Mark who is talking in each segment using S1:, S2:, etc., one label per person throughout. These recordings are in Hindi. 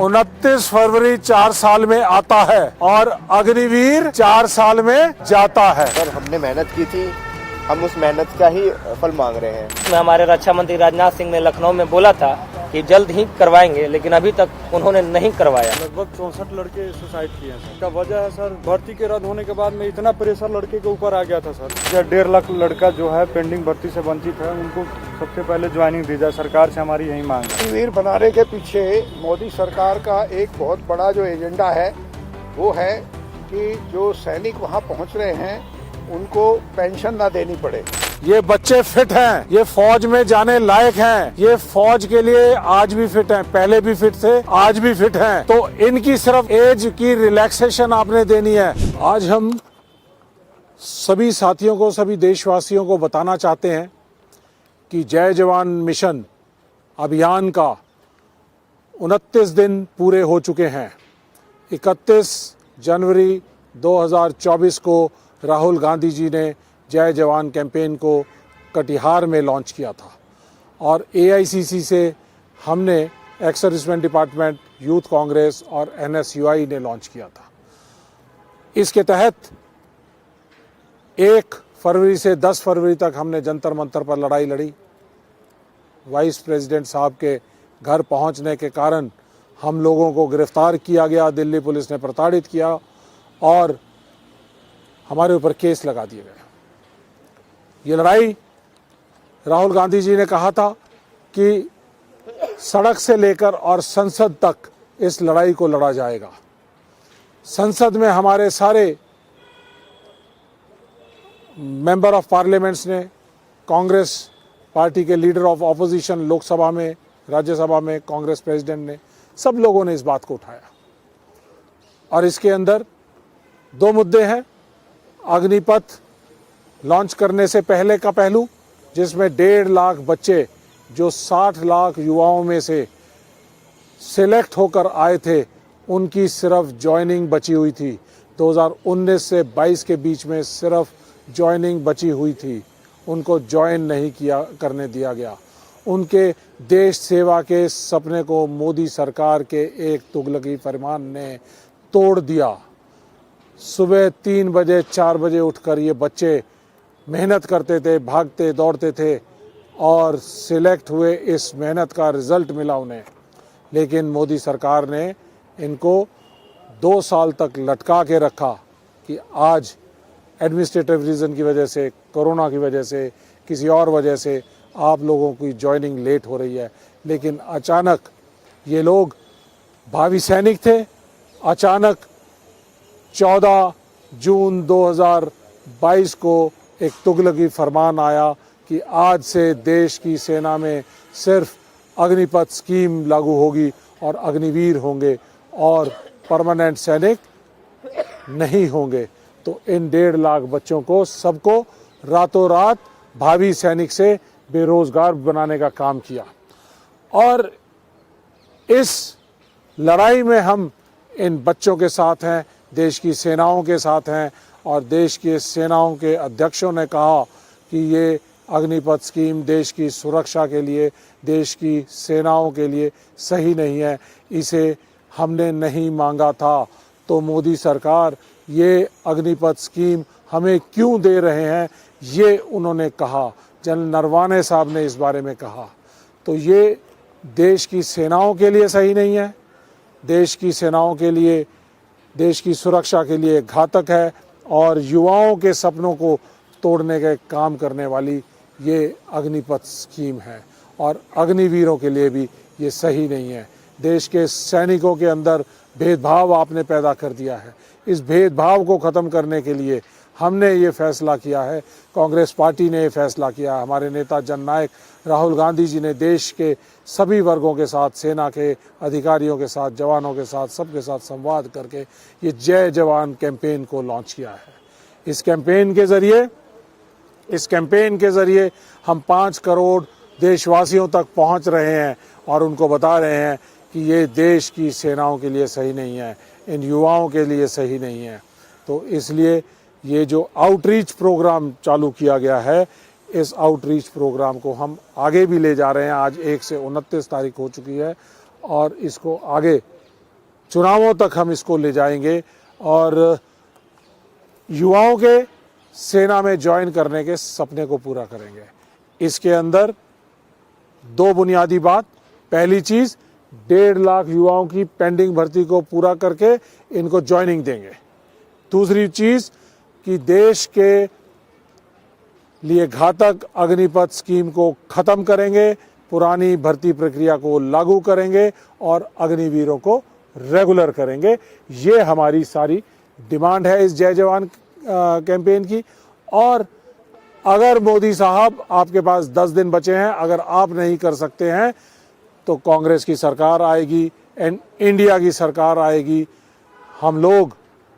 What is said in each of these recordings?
S1: 29 फरवरी 4 साल में आता है और अग्निवीर 4 साल में जाता है।
S2: सर, हमने मेहनत की थी, हम उस मेहनत का ही फल मांग रहे हैं।
S3: हमारे रक्षा मंत्री राजनाथ सिंह ने लखनऊ में बोला था कि जल्द ही करवाएंगे, लेकिन अभी तक उन्होंने नहीं करवाया।
S4: लगभग 64 लड़के सुसाइड किए हैं सर। क्या वजह है सर, भर्ती के रद्द होने के बाद में इतना प्रेशर लड़के के ऊपर आ गया था सर। 1.5 लाख लड़का जो है पेंडिंग भर्ती से वंचित है, उनको सबसे पहले ज्वाइनिंग दी जाए। सरकार से हमारी यही मांग है।
S5: वीर बनाने के पीछे मोदी सरकार का एक बहुत बड़ा जो एजेंडा है वो है कि जो सैनिक वहाँ पहुँच रहे हैं उनको पेंशन ना देनी पड़े।
S1: ये बच्चे फिट हैं, ये फौज में जाने लायक हैं, ये फौज के लिए आज भी फिट हैं, पहले भी फिट थे, आज भी फिट हैं। तो इनकी सिर्फ एज की रिलैक्सेशन आपने देनी है। आज हम सभी साथियों को, सभी देशवासियों को बताना चाहते हैं कि जय जवान मिशन अभियान का 29 दिन पूरे हो चुके हैं। 31 जनवरी 2024 को राहुल गांधी जी ने जय जवान कैंपेन को कटिहार में लॉन्च किया था और AICC से हमने ex serviceman department, youth Congress और NSUI ने लॉन्च किया था। इसके तहत 1 फरवरी से 10 फरवरी तक हमने जंतर मंतर पर लड़ाई लड़ी। वाइस प्रेसिडेंट साहब के घर पहुंचने के कारण हम लोगों को गिरफ्तार किया गया, दिल्ली पुलिस ने प्रताड़ित किया और हमारे ऊपर केस लगा दिए गए। ये लड़ाई राहुल गांधी जी ने कहा था कि सड़क से लेकर और संसद तक इस लड़ाई को लड़ा जाएगा। संसद में हमारे सारे मेंबर ऑफ पार्लियामेंट्स ने, कांग्रेस पार्टी के लीडर ऑफ ऑपोजिशन लोकसभा में, राज्यसभा में कांग्रेस प्रेसिडेंट ने, सब लोगों ने इस बात को उठाया और इसके अंदर 2 मुद्दे हैं। अग्निपथ लॉन्च करने से पहले का पहलू, जिसमें 1.5 लाख बच्चे जो 60 लाख युवाओं में से सिलेक्ट होकर आए थे, उनकी सिर्फ ज्वाइनिंग बची हुई थी। 2019 से 22 के बीच में सिर्फ ज्वाइनिंग बची हुई थी, उनको ज्वाइन नहीं करने दिया गया। उनके देश सेवा के सपने को मोदी सरकार के एक तुगलकी फरमान ने तोड़ दिया। सुबह 3 बजे 4 बजे उठकर ये बच्चे मेहनत करते थे, भागते दौड़ते थे और सिलेक्ट हुए, इस मेहनत का रिजल्ट मिला उन्हें। लेकिन मोदी सरकार ने इनको 2 साल तक लटका के रखा कि आज एडमिनिस्ट्रेटिव रीज़न की वजह से, कोरोना की वजह से, किसी और वजह से आप लोगों की ज्वाइनिंग लेट हो रही है। लेकिन अचानक ये लोग भावी सैनिक थे। अचानक 14 जून 2022 को एक तुगलकी फरमान आया कि आज से देश की सेना में सिर्फ अग्निपथ स्कीम लागू होगी और अग्निवीर होंगे और परमानेंट सैनिक नहीं होंगे। तो इन 1.5 लाख बच्चों को, सबको रातों रात भावी सैनिक से बेरोजगार बनाने का काम किया। और इस लड़ाई में हम इन बच्चों के साथ हैं, देश की सेनाओं के साथ हैं और देश की सेनाओं के अध्यक्षों ने कहा कि ये अग्निपथ स्कीम देश की सुरक्षा के लिए, देश की सेनाओं के लिए सही नहीं है, इसे हमने नहीं मांगा था। तो मोदी सरकार ये अग्निपथ स्कीम हमें क्यों दे रहे हैं, ये उन्होंने कहा। जनरल नरवाने साहब ने इस बारे में कहा। तो ये देश की सेनाओं के लिए सही नहीं है, देश की सेनाओं के लिए, देश की सुरक्षा के लिए घातक है और युवाओं के सपनों को तोड़ने के काम करने वाली ये अग्निपथ स्कीम है और अग्निवीरों के लिए भी ये सही नहीं है। देश के सैनिकों के अंदर भेदभाव आपने पैदा कर दिया है। इस भेदभाव को ख़त्म करने के लिए हमने ये फैसला किया है, कांग्रेस पार्टी ने ये फैसला किया। हमारे नेता जननायक राहुल गांधी जी ने देश के सभी वर्गों के साथ, सेना के अधिकारियों के साथ, जवानों के साथ, सबके साथ संवाद करके ये जय जवान कैंपेन को लॉन्च किया है। इस कैंपेन के ज़रिए हम 5 करोड़ देशवासियों तक पहुंच रहे हैं और उनको बता रहे हैं कि ये देश की सेनाओं के लिए सही नहीं है, इन युवाओं के लिए सही नहीं है। तो इसलिए ये जो आउटरीच प्रोग्राम चालू किया गया है, इस आउटरीच प्रोग्राम को हम आगे भी ले जा रहे हैं। आज 1 से 29 तारीख हो चुकी है और इसको आगे चुनावों तक हम इसको ले जाएंगे और युवाओं के सेना में ज्वाइन करने के सपने को पूरा करेंगे। इसके अंदर दो बुनियादी बात, पहली चीज 1.5 लाख युवाओं की पेंडिंग भर्ती को पूरा करके इनको ज्वाइनिंग देंगे। दूसरी चीज कि देश के लिए घातक अग्निपथ स्कीम को खत्म करेंगे, पुरानी भर्ती प्रक्रिया को लागू करेंगे और अग्निवीरों को रेगुलर करेंगे। ये हमारी सारी डिमांड है इस जय जवान कैंपेन की। और अगर मोदी साहब आपके पास 10 दिन बचे हैं, अगर आप नहीं कर सकते हैं तो कांग्रेस की सरकार आएगी एंड इंडिया की सरकार आएगी। हम लोग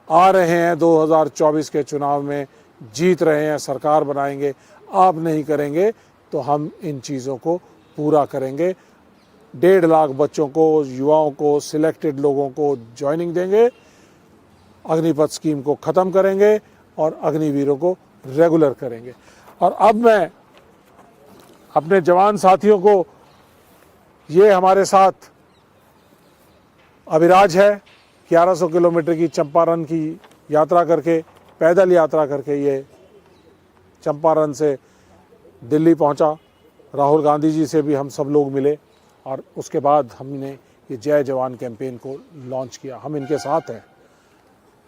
S1: आ रहे हैं 2024 के चुनाव में, जीत रहे हैं, सरकार बनाएंगे। आप नहीं करेंगे तो हम इन चीज़ों को पूरा करेंगे। 1.5 लाख बच्चों को, युवाओं को, सिलेक्टेड लोगों को ज्वाइनिंग देंगे, अग्निपथ स्कीम को ख़त्म करेंगे और अग्निवीरों को रेगुलर करेंगे। और अब मैं अपने जवान साथियों को, ये हमारे साथ अभिराज है, 1100 किलोमीटर की चंपारण की यात्रा करके, पैदल यात्रा करके ये चंपारण से दिल्ली पहुंचा। राहुल गांधी जी से भी हम सब लोग मिले और उसके बाद हमने ये जय जवान कैंपेन को लॉन्च किया। हम इनके साथ हैं,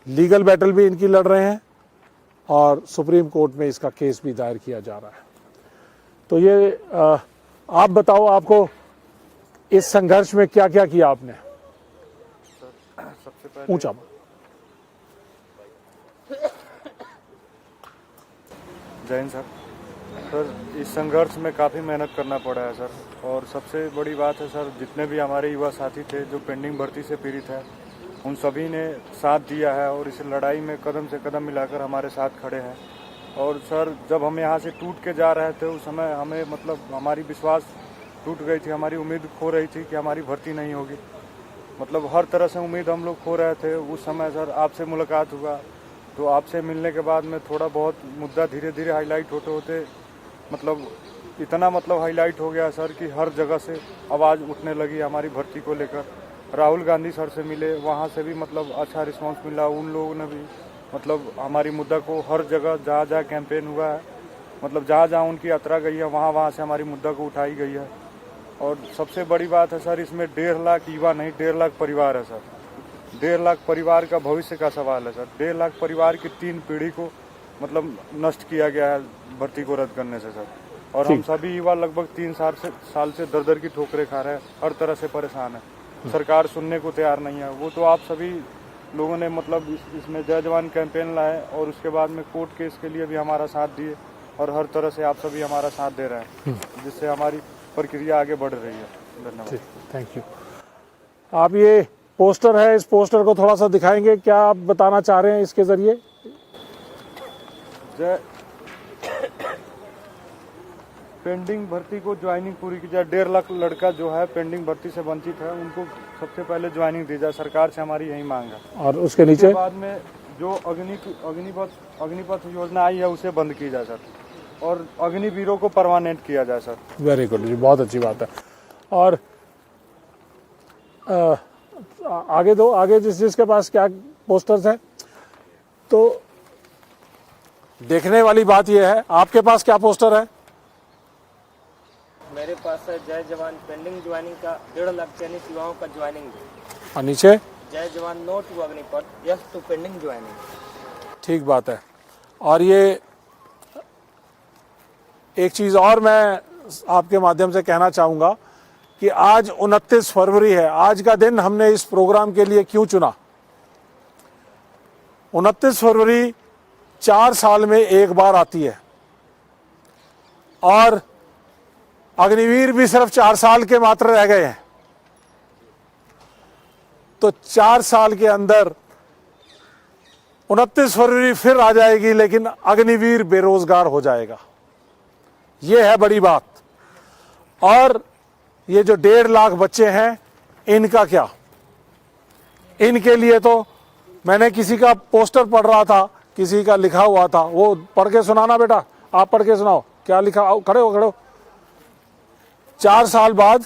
S1: लीगल बैटल भी इनकी लड़ रहे हैं और सुप्रीम कोर्ट में इसका केस भी दायर किया जा रहा है। तो ये आप बताओ, आपको इस संघर्ष में क्या क्या किया आपने?
S4: सबसे पहले
S1: ऊंचा
S4: जय हिंद सर। सर, इस संघर्ष में काफ़ी मेहनत करना पड़ा है सर। और सबसे बड़ी बात है सर, जितने भी हमारे युवा साथी थे जो पेंडिंग भर्ती से पीड़ित हैं, उन सभी ने साथ दिया है और इस लड़ाई में कदम से कदम मिलाकर हमारे साथ खड़े हैं। और सर, जब हम यहाँ से टूट के जा रहे थे उस समय हमें हमारी विश्वास टूट गई थी, हमारी उम्मीद खो रही थी कि हमारी भर्ती नहीं होगी। हर तरह से उम्मीद हम लोग खो रहे थे। उस समय सर आपसे मुलाकात हुआ तो आपसे मिलने के बाद में थोड़ा बहुत मुद्दा धीरे धीरे हाईलाइट होते होते इतना हाईलाइट हो गया सर कि हर जगह से आवाज़ उठने लगी हमारी भर्ती को लेकर। राहुल गांधी सर से मिले, वहाँ से भी अच्छा रिस्पांस मिला। उन लोगों ने भी हमारी मुद्दा को हर जगह जहाँ जहाँ कैंपेन हुआ है, जहाँ जहाँ उनकी यात्रा गई है वहाँ से हमारी मुद्दा को उठाई गई है। और सबसे बड़ी बात है सर, इसमें 1.5 लाख युवा नहीं, 1.5 लाख परिवार है सर। 1.5 लाख परिवार का भविष्य का सवाल है सर। 1.5 लाख परिवार की 3 पीढ़ी को नष्ट किया गया है भर्ती को रद्द करने से सर। और हम सभी युवा लगभग 3 साल से दर की ठोकरें खा रहे हैं, हर तरह से परेशान है। सरकार सुनने को तैयार नहीं है। वो तो आप सभी लोगों ने इसमें जय जवान कैंपेन लाए और उसके बाद में कोर्ट केस के लिए भी हमारा साथ दिए और हर तरह से आप सभी हमारा साथ दे रहे हैं, जिससे हमारी प्रक्रिया आगे बढ़ रही है। धन्यवाद।
S1: Thank you. आप ये पोस्टर है, इस पोस्टर को थोड़ा सा दिखाएंगे, क्या आप बताना चाह रहे हैं इसके जरिए?
S4: पेंडिंग भर्ती को ज्वाइनिंग पूरी की जाए। 1.5 लाख लड़का जो है पेंडिंग भर्ती से वंचित है, उनको सबसे पहले ज्वाइनिंग दी जाए। सरकार से हमारी यही मांग है।
S1: और उसके नीचे
S4: बाद में जो अग्निपथ योजना आई है उसे बंद की जाए सर, और अग्निवीरों को परमानेंट किया जाए सर।
S1: वेरी गुड जी, बहुत अच्छी बात है। और आगे दो, आगे जिसके पास क्या पोस्टर्स हैं। तो देखने वाली बात यह है, आपके पास क्या पोस्टर है?
S3: मेरे पास है जय जवान पेंडिंग ज्वाइनिंग का 1.5 लाख चयनित युवाओं का ज्वाइनिंग दे।
S1: और नीचे
S3: जय जवान no to Agnipath, yes to pending joining.
S1: ठीक बात है। और ये एक चीज़ और मैं आपके माध्यम से कहना चाहूँगा कि आज 29 फरवरी है। आज का दिन हमने इस प्रोग्राम के लिए क्यों चुना? 29 फरवरी 4 साल में एक बार आती है और अग्निवीर भी सिर्फ 4 साल के मात्र रह गए हैं। तो 4 साल के अंदर 29 फरवरी फिर आ जाएगी, लेकिन अग्निवीर बेरोजगार हो जाएगा। यह है बड़ी बात। और ये जो 1.5 लाख बच्चे हैं, इनका क्या? इनके लिए तो मैंने किसी का पोस्टर पढ़ रहा था, किसी का लिखा हुआ था, वो पढ़ के सुनाना बेटा, आप पढ़ के सुनाओ क्या लिखा। आओ, खड़े हो। 4 साल बाद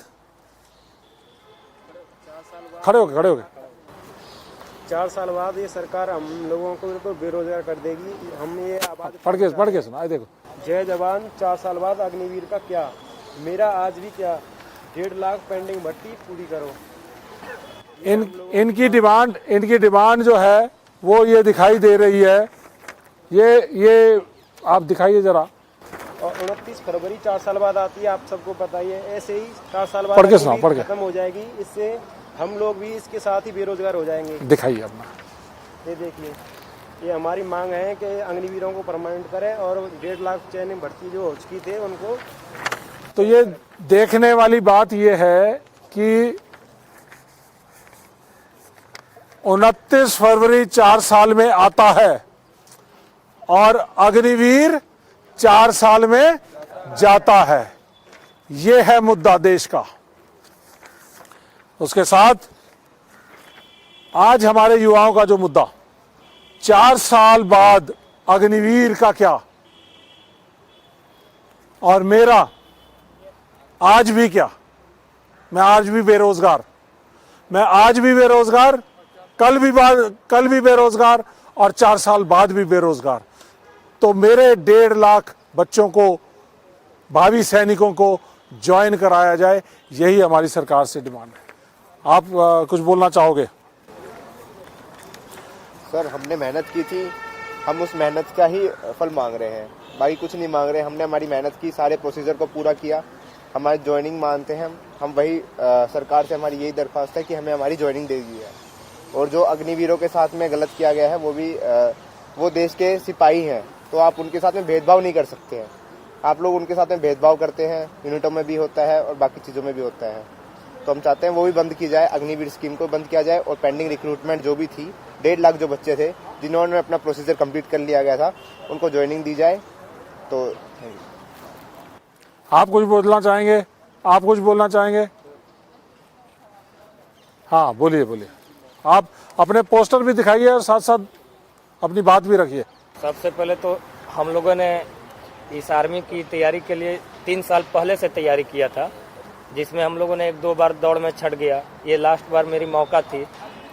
S1: खड़े हो गए।
S6: 4 साल बाद ये सरकार हम लोगों को बिल्कुल बेरोजगार कर देगी। हम ये आबाद
S1: पढ़ के सुना देखो।
S6: जय जवान 4 साल बाद अग्निवीर का क्या, मेरा आज भी क्या, 1.5 लाख पेंडिंग भर्ती पूरी करो।
S1: इनकी डिमांड जो है वो ये दिखाई दे रही है। ये आप दिखाइए जरा।
S6: और 29 फरवरी 4 साल बाद आती है, आप सबको पता ही है। ऐसे ही 4 साल बाद
S1: पढ़ के सुनाओ, पढ़ के।
S6: खत्म हो जाएगी। इससे हम लोग भी इसके साथ ही बेरोजगार हो जाएंगे।
S1: दिखाइए अपना।
S6: ये देखिए, ये हमारी मांग है कि अग्निवीरों को परमानेंट करें और 1.5 लाख चयन भर्ती जो हो चुकी थे उनको।
S1: तो ये देखने वाली बात ये है कि 29 फरवरी 4 साल में आता है और अग्निवीर 4 साल में जाता है। ये है मुद्दा देश का। उसके साथ आज हमारे युवाओं का जो मुद्दा, 4 साल बाद अग्निवीर का क्या, और मेरा आज भी क्या। मैं आज भी बेरोजगार, कल भी बेरोजगार और 4 साल बाद भी बेरोजगार। तो मेरे 1.5 लाख बच्चों को, भावी सैनिकों को ज्वाइन कराया जाए, यही हमारी सरकार से डिमांड है। आप कुछ बोलना चाहोगे?
S2: सर, हमने मेहनत की थी, हम उस मेहनत का ही फल मांग रहे हैं, बाकी कुछ नहीं मांग रहे। हमने हमारी मेहनत की, सारे प्रोसीजर को पूरा किया, हमारी ज्वाइनिंग मानते हैं हम वही सरकार से हमारी यही दरख्वास्त है कि हमें हमारी ज्वाइनिंग दे दी है। और जो अग्निवीरों के साथ में गलत किया गया है वो देश के सिपाही हैं, तो आप उनके साथ में भेदभाव नहीं कर सकते हैं। आप लोग उनके साथ में भेदभाव करते हैं, यूनिटों में भी होता है और बाकी चीज़ों में भी होता है। तो हम चाहते हैं वो भी बंद की जाए, अग्निवीर स्कीम को बंद किया जाए और पेंडिंग रिक्रूटमेंट जो भी थी, 1.5 लाख जो बच्चे थे जिन्होंने अपना प्रोसीजर कंप्लीट कर लिया गया था, उनको ज्वाइनिंग दी जाए। तो
S1: आप कुछ बोलना चाहेंगे? हाँ, बोलिए। आप अपने पोस्टर भी दिखाइए और साथ साथ अपनी बात भी रखिए।
S3: सबसे पहले तो हम लोगों ने इस आर्मी की तैयारी के लिए 3 साल पहले से तैयारी किया था, जिसमें हम लोगों ने 1-2 बार दौड़ में छट गया। ये लास्ट बार मेरी मौका थी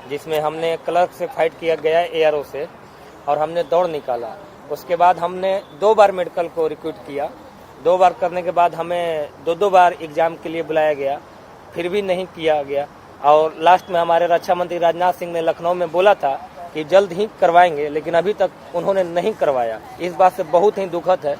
S3: जिसमें हमने क्लर्क से फाइट किया गया एआरओ से और हमने दौड़ निकाला। उसके बाद हमने 2 बार मेडिकल को रिक्रूट किया। 2 बार करने के बाद हमें 2 बार एग्जाम के लिए बुलाया गया, फिर भी नहीं किया गया। और लास्ट में हमारे रक्षा मंत्री राजनाथ सिंह ने लखनऊ में बोला था कि जल्द ही करवाएंगे, लेकिन अभी तक उन्होंने नहीं करवाया। इस बात से बहुत ही दुखद है।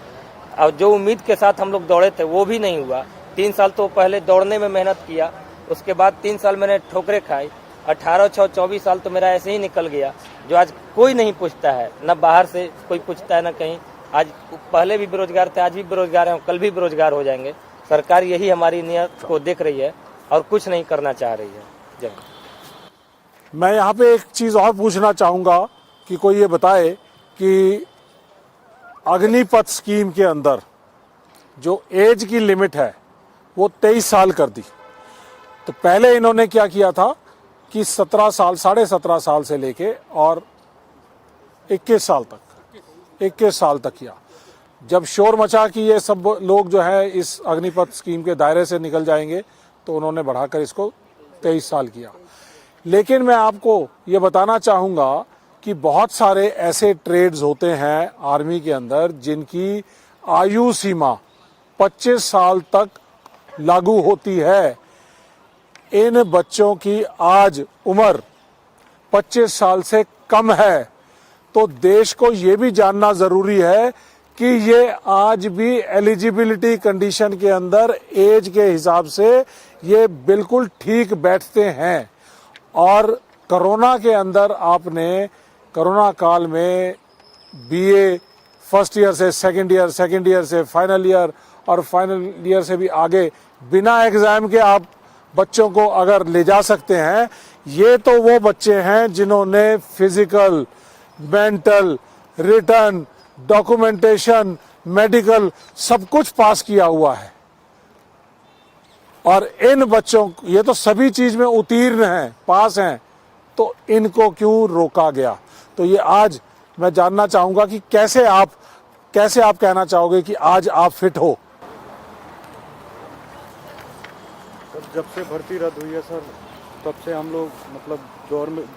S3: और जो उम्मीद के साथ हम लोग दौड़े थे वो भी नहीं हुआ। 3 साल तो पहले दौड़ने में मेहनत किया, उसके बाद 3 साल मैंने ठोकरें खाई। 18-24 साल तो मेरा ऐसे ही निकल गया, जो आज कोई नहीं पूछता है, न बाहर से कोई पूछता है न कहीं। आज पहले भी बेरोजगार थे, आज भी बेरोजगार हैं, कल भी बेरोजगार हो जाएंगे। सरकार यही हमारी नीयत को देख रही है और कुछ नहीं करना चाह रही है। जय।
S1: मैं यहाँ पे एक चीज़ और पूछना चाहूँगा कि कोई ये बताए कि अग्निपथ स्कीम के अंदर जो एज की लिमिट है वो 23 साल कर दी। तो पहले इन्होंने क्या किया था कि 17 साल, 17.5 साल से लेके और 21 साल तक किया। जब शोर मचा कि ये सब लोग जो है इस अग्निपथ स्कीम के दायरे से निकल जाएंगे, तो उन्होंने बढ़ाकर इसको 23 साल किया। लेकिन मैं आपको ये बताना चाहूँगा कि बहुत सारे ऐसे ट्रेड्स होते हैं आर्मी के अंदर जिनकी आयु सीमा 25 साल तक लागू होती है। इन बच्चों की आज उम्र 25 साल से कम है, तो देश को ये भी जानना जरूरी है कि ये आज भी एलिजिबिलिटी कंडीशन के अंदर एज के हिसाब से ये बिल्कुल ठीक बैठते हैं। और कोरोना के अंदर आपने कोरोना काल में बीए फर्स्ट ईयर से सेकंड ईयर से फाइनल ईयर और फाइनल ईयर से भी आगे बिना एग्जाम के आप बच्चों को अगर ले जा सकते हैं, ये तो वो बच्चे हैं जिन्होंने physical, mental, return, documentation, medical सब कुछ पास किया हुआ है। और इन बच्चों, ये तो सभी चीज में उत्तीर्ण हैं, पास हैं, तो इनको क्यों रोका गया? तो ये आज मैं जानना चाहूंगा कि कैसे आप कहना चाहोगे कि आज आप फिट हो?
S4: जब से भर्ती रद्द हुई है सर, तब से हम लोग मतलब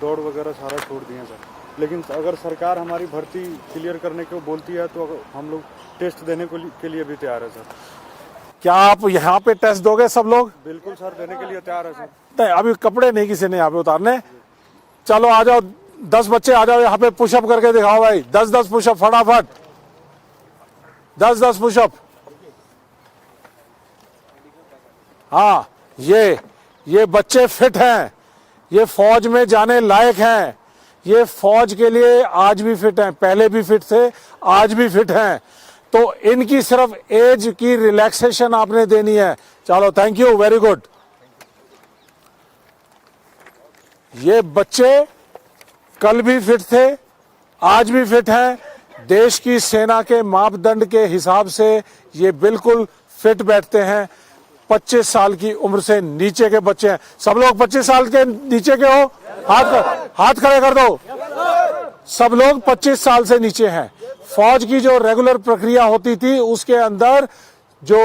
S4: दौड़ वगैरह सारा छोड़ दिए सर। लेकिन अगर सरकार हमारी भर्ती क्लियर करने को बोलती है तो हम लोग टेस्ट देने के लिए भी तैयार है सर।
S1: क्या आप यहाँ पे टेस्ट दोगे सब लोग?
S4: बिल्कुल सर, देने के लिए तैयार है सर।
S1: नहीं, अभी कपड़े नहीं किसी ने यहाँ पे उतारने। चलो आ जाओ, 10 बच्चे आ जाओ यहाँ पे, पुशअप करके दिखाओ भाई। 10-10 पुशअप फटाफट, 10-10 पुशअप। हाँ, ये बच्चे फिट हैं, ये फौज में जाने लायक हैं, ये फौज के लिए आज भी फिट हैं, पहले भी फिट थे, आज भी फिट हैं। तो इनकी सिर्फ एज की रिलैक्सेशन आपने देनी है। चलो, थैंक यू, वेरी गुड। ये बच्चे कल भी फिट थे, आज भी फिट हैं। देश की सेना के मापदंड के हिसाब से ये बिल्कुल फिट बैठते हैं। 25 साल की उम्र से नीचे के बच्चे हैं। सब लोग 25 साल के नीचे के हो? हाथ खड़े कर दो। सब लोग 25 साल से नीचे हैं। फौज की जो रेगुलर प्रक्रिया होती थी उसके अंदर जो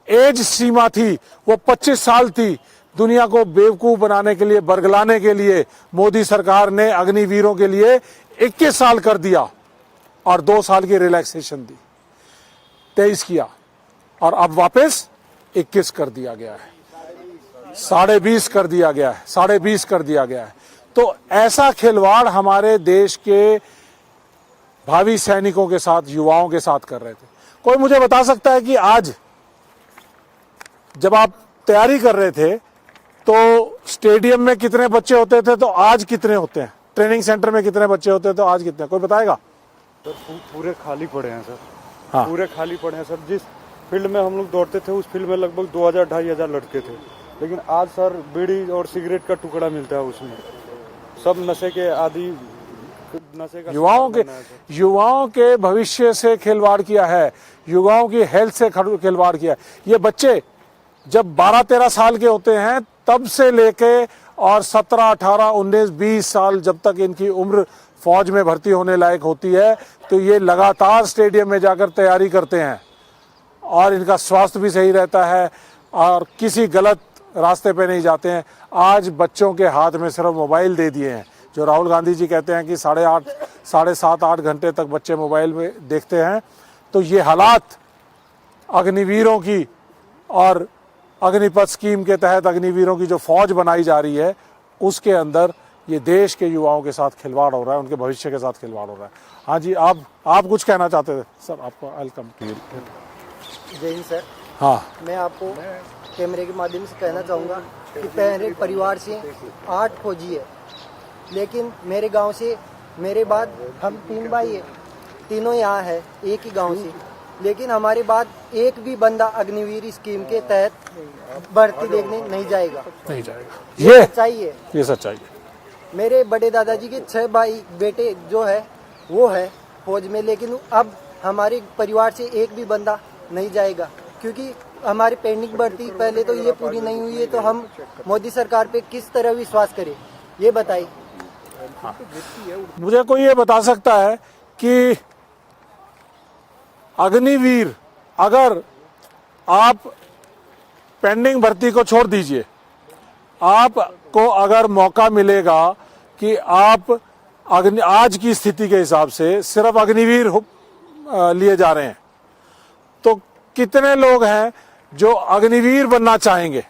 S1: एज सीमा थी वो 25 साल थी। दुनिया को बेवकूफ बनाने के लिए, बरगलाने के लिए मोदी सरकार ने अग्निवीरों के लिए 21 साल कर दिया और 2 साल की रिलैक्सेशन दी। 23 किया और अब वापस 21 कर दिया गया है, 20.5 कर दिया गया है, 20.5 कर दिया गया है। तो ऐसा खिलवाड़ हमारे देश के भावी सैनिकों के साथ, युवाओं के साथ कर रहे थे। कोई मुझे बता सकता है कि आज जब आप तैयारी कर रहे थे तो स्टेडियम में कितने बच्चे होते थे, तो आज कितने होते हैं? ट्रेनिंग सेंटर में कितने बच्चे होते हैं, तो आज कितने? कोई बताएगा?
S4: सर पूरे खाली पड़े हैं सर।
S1: हाँ।
S4: पूरे खाली पड़े हैं सर। जिस फील्ड में हम लोग दौड़ते थे उस फील्ड में लगभग 2000-2500 लड़के थे, लेकिन आज सर बीड़ी और सिगरेट का टुकड़ा मिलता है उसमें। सब नशे के आदि, नशे का
S1: युवाओं के भविष्य से खिलवाड़ किया है, युवाओं की हेल्थ से खिलवाड़ किया है। ये बच्चे जब 12-13 साल के होते हैं तब से लेके और 17, 18, 19, 20 साल जब तक इनकी उम्र फौज में भर्ती होने लायक होती है, तो ये लगातार स्टेडियम में जाकर तैयारी करते हैं और इनका स्वास्थ्य भी सही रहता है और किसी गलत रास्ते पे नहीं जाते हैं। आज बच्चों के हाथ में सिर्फ मोबाइल दे दिए हैं। जो राहुल गांधी जी कहते हैं कि 7.5-8 घंटे तक बच्चे मोबाइल में देखते हैं, तो ये हालात अग्निवीरों की और अग्निपथ स्कीम के तहत अग्निवीरों की जो फौज बनाई जा रही है उसके अंदर ये देश के युवाओं के साथ खिलवाड़ हो रहा है, उनके भविष्य के साथ खिलवाड़ हो रहा है। हाँ जी, आप कुछ कहना चाहते थे सर? आपको वेलकम।
S7: जय हिंद सर।
S1: हाँ,
S7: मैं आपको कैमरे के माध्यम से कहना चाहूँगा कि मेरे परिवार से 8 फौजी है, लेकिन मेरे गांव से मेरे बाद हम 3 भाई है, तीनों यहाँ है एक ही गांव से, लेकिन हमारे बाद एक भी बंदा अग्निवीर स्कीम के तहत भर्ती देखने नहीं जाएगा।
S1: ये
S7: सच्चाई है,
S1: ये सच्चाई है।
S7: मेरे बड़े दादाजी के 6 भाई बेटे जो है वो है फौज में, लेकिन अब हमारे परिवार से एक भी बंदा नहीं जाएगा क्योंकि हमारी पेंडिंग भर्ती पहले तो ये पूरी नहीं हुई है। तो हम मोदी सरकार पे किस तरह विश्वास करें, ये बताइए।
S1: हाँ। मुझे कोई ये बता सकता है कि अग्निवीर, अगर आप पेंडिंग भर्ती को छोड़ दीजिए, आपको अगर मौका मिलेगा कि आप आज की स्थिति के हिसाब से सिर्फ अग्निवीर लिए जा रहे हैं, तो कितने लोग हैं जो अग्निवीर बनना चाहेंगे?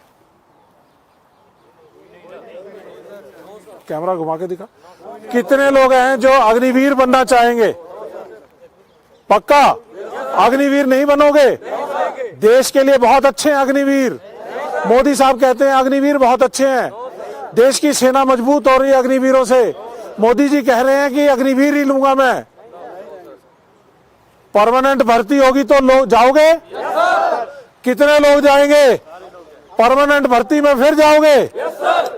S1: कैमरा घुमा के दिखा। कितने लोग हैं जो अग्निवीर बनना चाहेंगे? पक्का अग्निवीर नहीं बनोगे? देश के लिए बहुत अच्छे हैं अग्निवीर। मोदी साहब कहते हैं अग्निवीर बहुत अच्छे हैं, देश की सेना मजबूत हो रही है अग्निवीरों से। मोदी जी कह रहे हैं कि अग्निवीर ही लूंगा मैं। परमानेंट भर्ती होगी तो लोग जाओगे? कितने लोग जाएंगे? परमानेंट भर्ती में फिर जाओगे?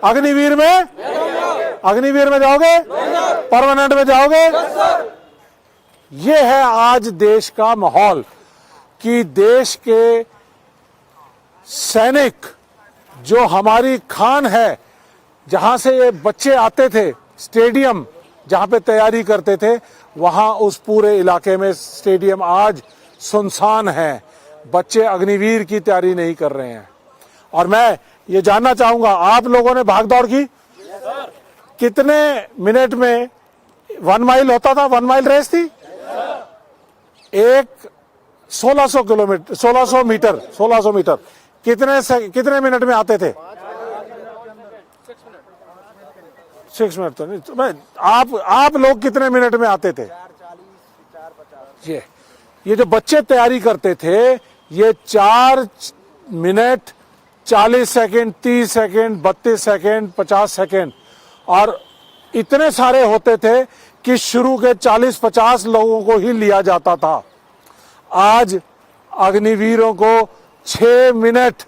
S1: अग्निवीर में? अग्निवीर में जाओगे? परमानेंट में जाओगे? ये है आज देश का माहौल कि देश के सैनिक जो हमारी खान है, जहां से ये बच्चे आते थे, स्टेडियम जहां पे तैयारी करते थे, वहां उस पूरे इलाके में स्टेडियम आज सुनसान है। बच्चे अग्निवीर की तैयारी नहीं कर रहे हैं। और मैं ये जानना चाहूंगा, आप लोगों ने भाग दौड़ की? कितने मिनट में 1 माइल होता था? 1 माइल रेस थी। एक 1600 किलोमीटर, 1600 मीटर कितने मिनट में आते थे? 6 मिनट तो नहीं, तो मैं आप लोग कितने मिनट में आते थे? ये जो बच्चे तैयारी करते थे, ये 4 minute 40 second, 30 second, 32 second, 50 second और इतने सारे होते थे कि शुरू के 40-50 लोगों को ही लिया जाता था। आज अग्निवीरों को 6 मिनट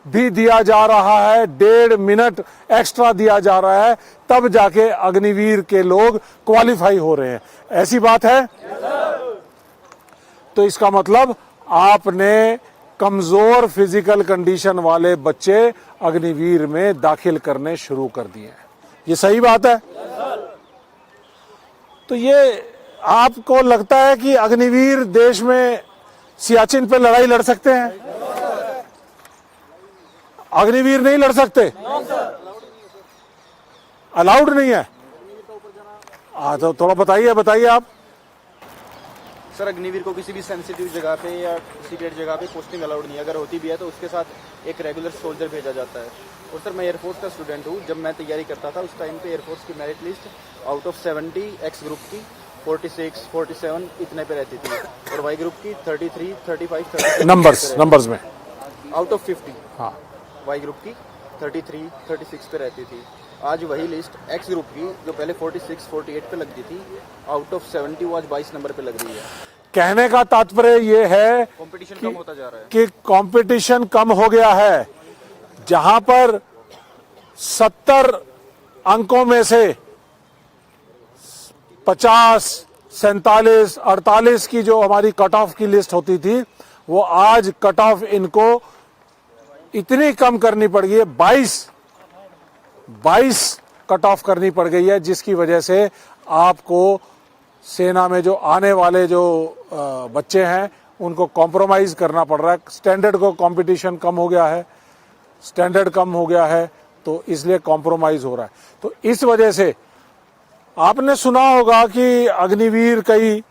S1: भी दिया जा रहा है, 1.5 मिनट एक्स्ट्रा दिया जा रहा है, तब जाके अग्निवीर के लोग क्वालिफाई हो रहे हैं। ऐसी बात है? तो इसका मतलब आपने कमजोर फिजिकल कंडीशन वाले बच्चे अग्निवीर में दाखिल करने शुरू कर दिए हैं। ये सही बात है? तो ये आपको लगता है कि अग्निवीर देश में सियाचिन पे लड़ाई लड़ सकते हैं? अग्निवीर नहीं लड़ सकते? अलाउड नहीं है? तो थोड़ा बताइए आप।
S8: सर, अग्निवीर को किसी भी सेंसिटिव जगह पे या सीक्रेट जगह पे पोस्टिंग अलाउड नहीं है। अगर होती भी है तो उसके साथ एक रेगुलर सोल्जर भेजा जाता है। और सर, मैं एयरफोर्स का स्टूडेंट हूँ। जब मैं तैयारी करता था उस टाइम पे एयरफोर्स की merit list out of 70 x group की 46, 47 इतने पे रहती थी और वाई ग्रुप की 33, 35, 36
S1: नंबर्स में
S8: आउट ऑफ 50।
S1: हाँ,
S8: वाई ग्रुप की 33, 36 पे रहती थी। आज वही लिस्ट एक्स ग्रुप की जो पहले 46, 48 पे लगती थी, आउट ऑफ 70 वो आज 22 नंबर पे लग रही है।
S1: कहने का तात्पर्य ये है
S8: कंपटीशन कम होता जा रहा है
S1: कि कंपटीशन कम हो गया है। जहां पर 70 अंकों में से 50, 47, 48 की जो हमारी कट ऑफ की लिस्ट होती थी, वो आज कट ऑफ इनको इतनी कम करनी पड़ गई है, 22 कट ऑफ करनी पड़ गई है, जिसकी वजह से आपको सेना में जो आने वाले जो बच्चे हैं उनको कॉम्प्रोमाइज करना पड़ रहा है। स्टैंडर्ड को कंपटीशन कम हो गया है, स्टैंडर्ड कम हो गया है, तो इसलिए कॉम्प्रोमाइज हो रहा है। तो इस वजह से आपने सुना होगा कि अग्निवीर कई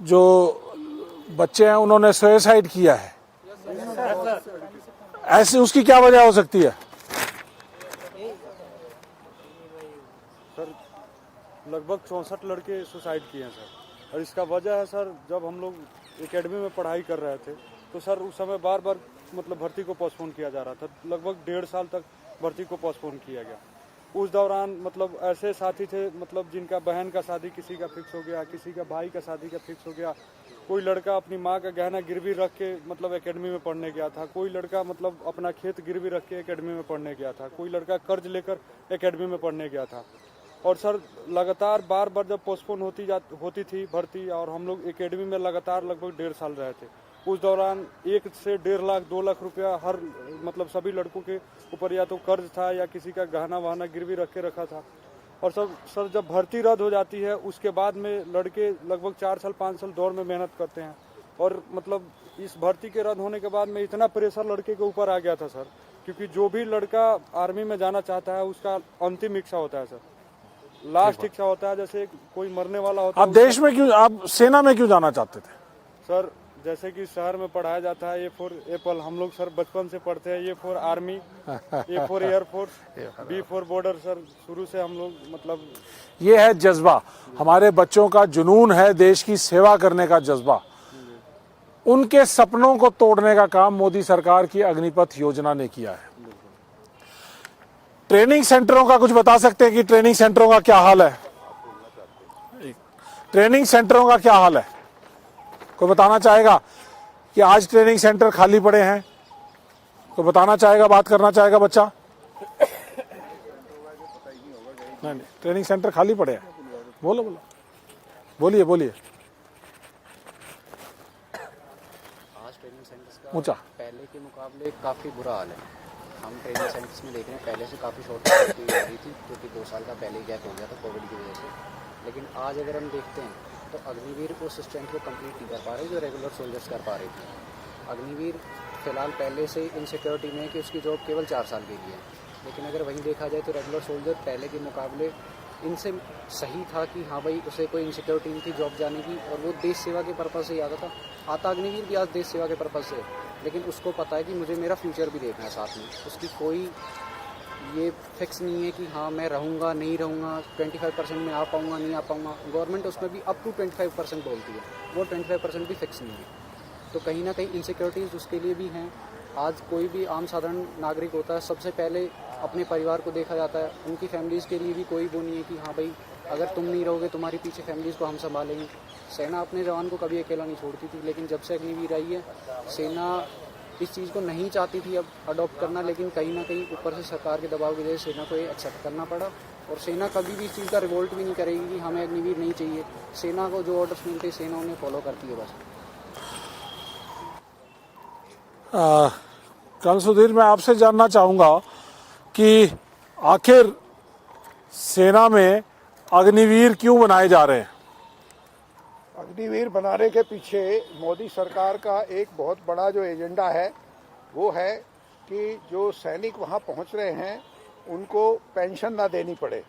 S1: जो बच्चे हैं उन्होंने सुसाइड किया है। ऐसे उसकी क्या वजह हो सकती है?
S4: सर, लगभग 64 लड़के सुसाइड किए हैं सर। और इसका वजह है सर, जब हम लोग एकेडमी में पढ़ाई कर रहे थे तो सर उस समय बार बार मतलब भर्ती को पोस्टपोन किया जा रहा था। लगभग 1.5 साल तक भर्ती को पोस्टपोन किया गया। उस दौरान मतलब ऐसे साथी थे मतलब जिनका बहन का शादी किसी का फिक्स हो गया, किसी का भाई का शादी का फिक्स हो गया। कोई लड़का अपनी माँ का गहना गिरवी रख के मतलब एकेडमी में पढ़ने गया था। कोई लड़का मतलब अपना खेत गिरवी रख के एकेडमी में पढ़ने गया था। कोई लड़का कर्ज लेकर एकेडमी में पढ़ने गया था। और सर लगातार बार बार जब पोस्टपोन होती थी भर्ती, और हम लोग एकेडमी में लगातार लगभग 1.5 साल रहे थे। उस दौरान 1 से 1.5 लाख 2 लाख रुपया हर मतलब सभी लड़कों के ऊपर या तो कर्ज था या किसी का गहना वहना गिरवी रख के रखा था। और सर जब भर्ती रद्द हो जाती है उसके बाद में लड़के लगभग 4 साल 5 साल दौड़ में मेहनत करते हैं। और मतलब इस भर्ती के रद्द होने के बाद में इतना प्रेशर लड़के के ऊपर आ गया था सर, क्योंकि जो भी लड़का आर्मी में जाना चाहता है उसका अंतिम इच्छा होता है सर, लास्ट इच्छा होता है। जैसे कोई मरने वाला होता है।
S1: आप देश में क्यों, आप सेना में क्यों जाना चाहते थे?
S4: सर जैसे कि शहर में पढ़ाया जाता है A4 एप्पल, हम लोग सर बचपन से पढ़ते हैं A4 army, A4 air force, B4 border. Sir शुरू से हम लोग मतलब
S1: ये है जज्बा, हमारे बच्चों का जुनून है, देश की सेवा करने का जज्बा। उनके सपनों को तोड़ने का काम मोदी सरकार की अग्निपथ योजना ने किया है। ट्रेनिंग सेंटरों का कुछ बता सकते हैं कि ट्रेनिंग सेंटरों का क्या हाल है? ट्रेनिंग सेंटरों का क्या हाल है? कोई बताना चाहेगा कि आज ट्रेनिंग सेंटर खाली पड़े हैं? कोई बताना चाहेगा, बात करना चाहेगा बच्चा? नहीं, ट्रेनिंग सेंटर खाली पड़े हैं। बोलिए।
S9: आज ट्रेनिंग सेंटर्स का
S1: ऊंचा
S9: पहले के मुकाबले काफ़ी बुरा हाल है। हम ट्रेनिंग सेंटर्स में देख रहे हैं पहले से काफ़ी शॉर्टेज होती आ रही थी, क्योंकि 2 साल का पहले गैप हो गया था कोविड की वजह से। लेकिन आज अगर हम देखते हैं तो अग्निवीर उस स्ट्रेंथ को कंप्लीट नहीं कर पा रहे जो रेगुलर सोल्जर्स कर पा रहे थे। अग्निवीर फ़िलहाल पहले से इनसिक्योरिटी में है कि उसकी जॉब केवल 4 साल के लिए है। लेकिन अगर वहीं देखा जाए तो रेगुलर सोल्जर पहले के मुकाबले इनसे सही था कि हाँ भाई उसे कोई इनसिक्योरिटी नहीं थी जॉब जाने की, और वो देश सेवा के पर्पज़ से ही आता था। अग्निवीर भी आज देश सेवा के पर्पज़ से, लेकिन उसको पता है कि मुझे मेरा फ्यूचर भी देखना है साथ में। उसकी कोई ये फिक्स नहीं है कि हाँ मैं रहूँगा नहीं रहूँगा, 25% में आ पाऊँगा नहीं आ पाऊँगा। गवर्नमेंट उसमें भी अप टू 25% बोलती है, वो 25% भी फिक्स नहीं है। तो कहीं ना कहीं इनसिक्योरिटीज़ उसके लिए भी हैं। आज कोई भी आम साधारण नागरिक होता है, सबसे पहले अपने परिवार को देखा जाता है। उनकी फैमिलीज़ के लिए भी कोई वो नहीं है कि हाँ भाई अगर तुम नहीं रहोगे तुम्हारी पीछे फैमिलीज़ को हम संभालेंगे। सेना अपने जवान को कभी अकेला नहीं छोड़ती थी, लेकिन जब से अग्निवीर आई है सेना इस चीज़ को नहीं चाहती थी अब अडॉप्ट करना, लेकिन कहीं ना कहीं ऊपर से सरकार के दबाव की वजह से सेना को ये एक्सेप्ट करना पड़ा। और सेना कभी भी इस चीज़ का रिवोल्ट भी नहीं करेगी कि हमें अग्निवीर नहीं चाहिए। सेना को जो ऑर्डर्स मिलते हैं सेना उन्हें फॉलो करती है बस।
S1: कल सुधीर, मैं आपसे जानना चाहूँगा कि आखिर सेना में अग्निवीर क्यों बनाए जा रहे हैं?
S5: अग्निवीर बनाने के पीछे मोदी सरकार का एक बहुत बड़ा जो एजेंडा है वो है कि जो सैनिक वहाँ पहुँच रहे हैं उनको पेंशन ना देनी पड़े।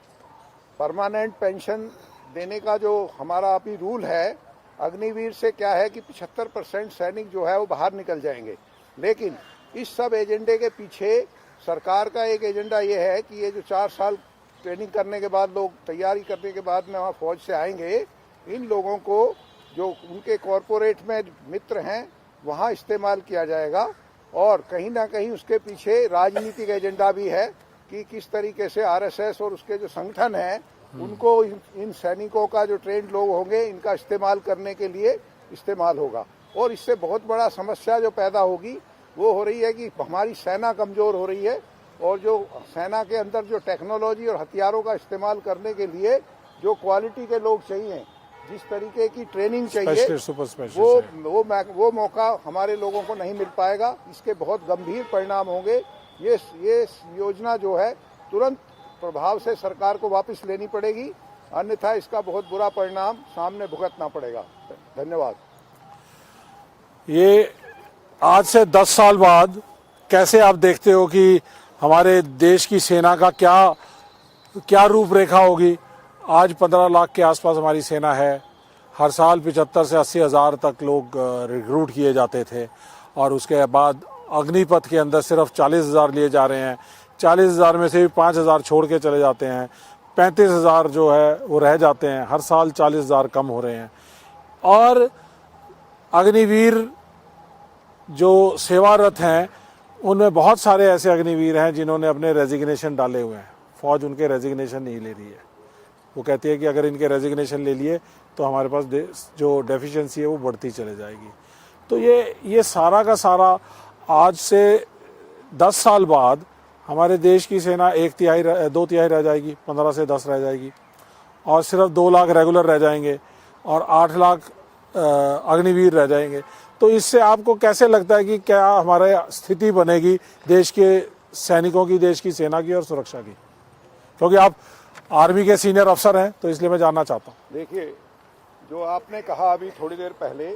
S5: परमानेंट पेंशन देने का जो हमारा अभी रूल है, अग्निवीर से क्या है कि 75% सैनिक जो है वो बाहर निकल जाएंगे। लेकिन इस सब एजेंडे के पीछे सरकार का एक एजेंडा ये है कि ये जो 4 साल ट्रेनिंग करने के बाद लोग तैयारी करने के बाद में वहाँ फौज से आएंगे, इन लोगों को जो उनके कॉरपोरेट में मित्र हैं वहाँ इस्तेमाल किया जाएगा। और कहीं ना कहीं उसके पीछे राजनीतिक एजेंडा भी है कि किस तरीके से आरएसएस और उसके जो संगठन हैं उनको इन सैनिकों का जो ट्रेंड लोग होंगे इनका इस्तेमाल करने के लिए इस्तेमाल होगा। और इससे बहुत बड़ा समस्या जो पैदा होगी वो हो रही है कि हमारी सेना कमज़ोर हो रही है, और जो सेना के अंदर जो टेक्नोलॉजी और हथियारों का इस्तेमाल करने के लिए जो क्वालिटी के लोग चाहिए, जिस तरीके की ट्रेनिंग चाहिए, वो मौका हमारे लोगों को नहीं मिल पाएगा। इसके बहुत गंभीर परिणाम होंगे। ये योजना जो है तुरंत प्रभाव से सरकार को वापस लेनी पड़ेगी, अन्यथा इसका बहुत बुरा परिणाम सामने भुगतना पड़ेगा। धन्यवाद।
S1: ये आज से 10 साल बाद कैसे आप देखते हो कि हमारे देश की सेना का क्या रूपरेखा होगी? आज 15 लाख के आसपास हमारी सेना है। हर साल 75 से 80 हज़ार तक लोग रिक्रूट किए जाते थे, और उसके बाद अग्निपथ के अंदर सिर्फ 40,000 लिए जा रहे हैं। 40,000 में से भी 5,000 छोड़ के चले जाते हैं। 35,000 जो है वो रह जाते हैं। हर साल 40,000 कम हो रहे हैं। और अग्निवीर जो सेवारत हैं उनमें बहुत सारे ऐसे अग्निवीर हैं जिन्होंने अपने रेजिग्नेशन डाले हुए हैं। फौज उनके रेजिग्नेशन नहीं ले रही है। वो कहती है कि अगर इनके रेजिग्नेशन ले लिए तो हमारे पास जो डेफिशिएंसी है वो बढ़ती चले जाएगी। तो ये सारा का सारा आज से 10 साल बाद हमारे देश की सेना 2 तिहाई रह जाएगी, 15 से 10 रह जाएगी, और सिर्फ 2 लाख रेगुलर रह जाएंगे और 8 लाख अग्निवीर रह जाएंगे। तो इससे आपको कैसे लगता है कि क्या हमारी स्थिति बनेगी देश के सैनिकों की, देश की सेना की और सुरक्षा की? क्योंकि आप आर्मी के सीनियर अफसर हैं, तो इसलिए मैं जानना चाहता हूँ।
S5: देखिए, जो आपने कहा अभी थोड़ी देर पहले,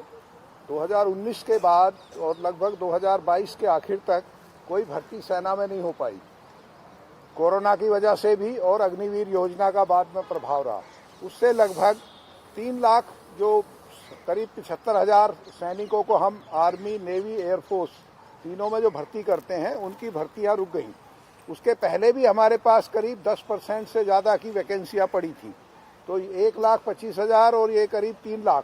S5: 2019 के बाद और लगभग 2022 के आखिर तक कोई भर्ती सेना में नहीं हो पाई, कोरोना की वजह से भी, और अग्निवीर योजना का बाद में प्रभाव रहा। उससे लगभग 3 लाख जो करीब 75,000 सैनिकों को हम आर्मी, नेवी, एयरफोर्स तीनों में जो भर्ती करते हैं उनकी भर्तियां रुक गई। उसके पहले भी हमारे पास करीब 10% से ज़्यादा की वैकेंसियां पड़ी थी। तो 1,25,000 और ये करीब 3 लाख,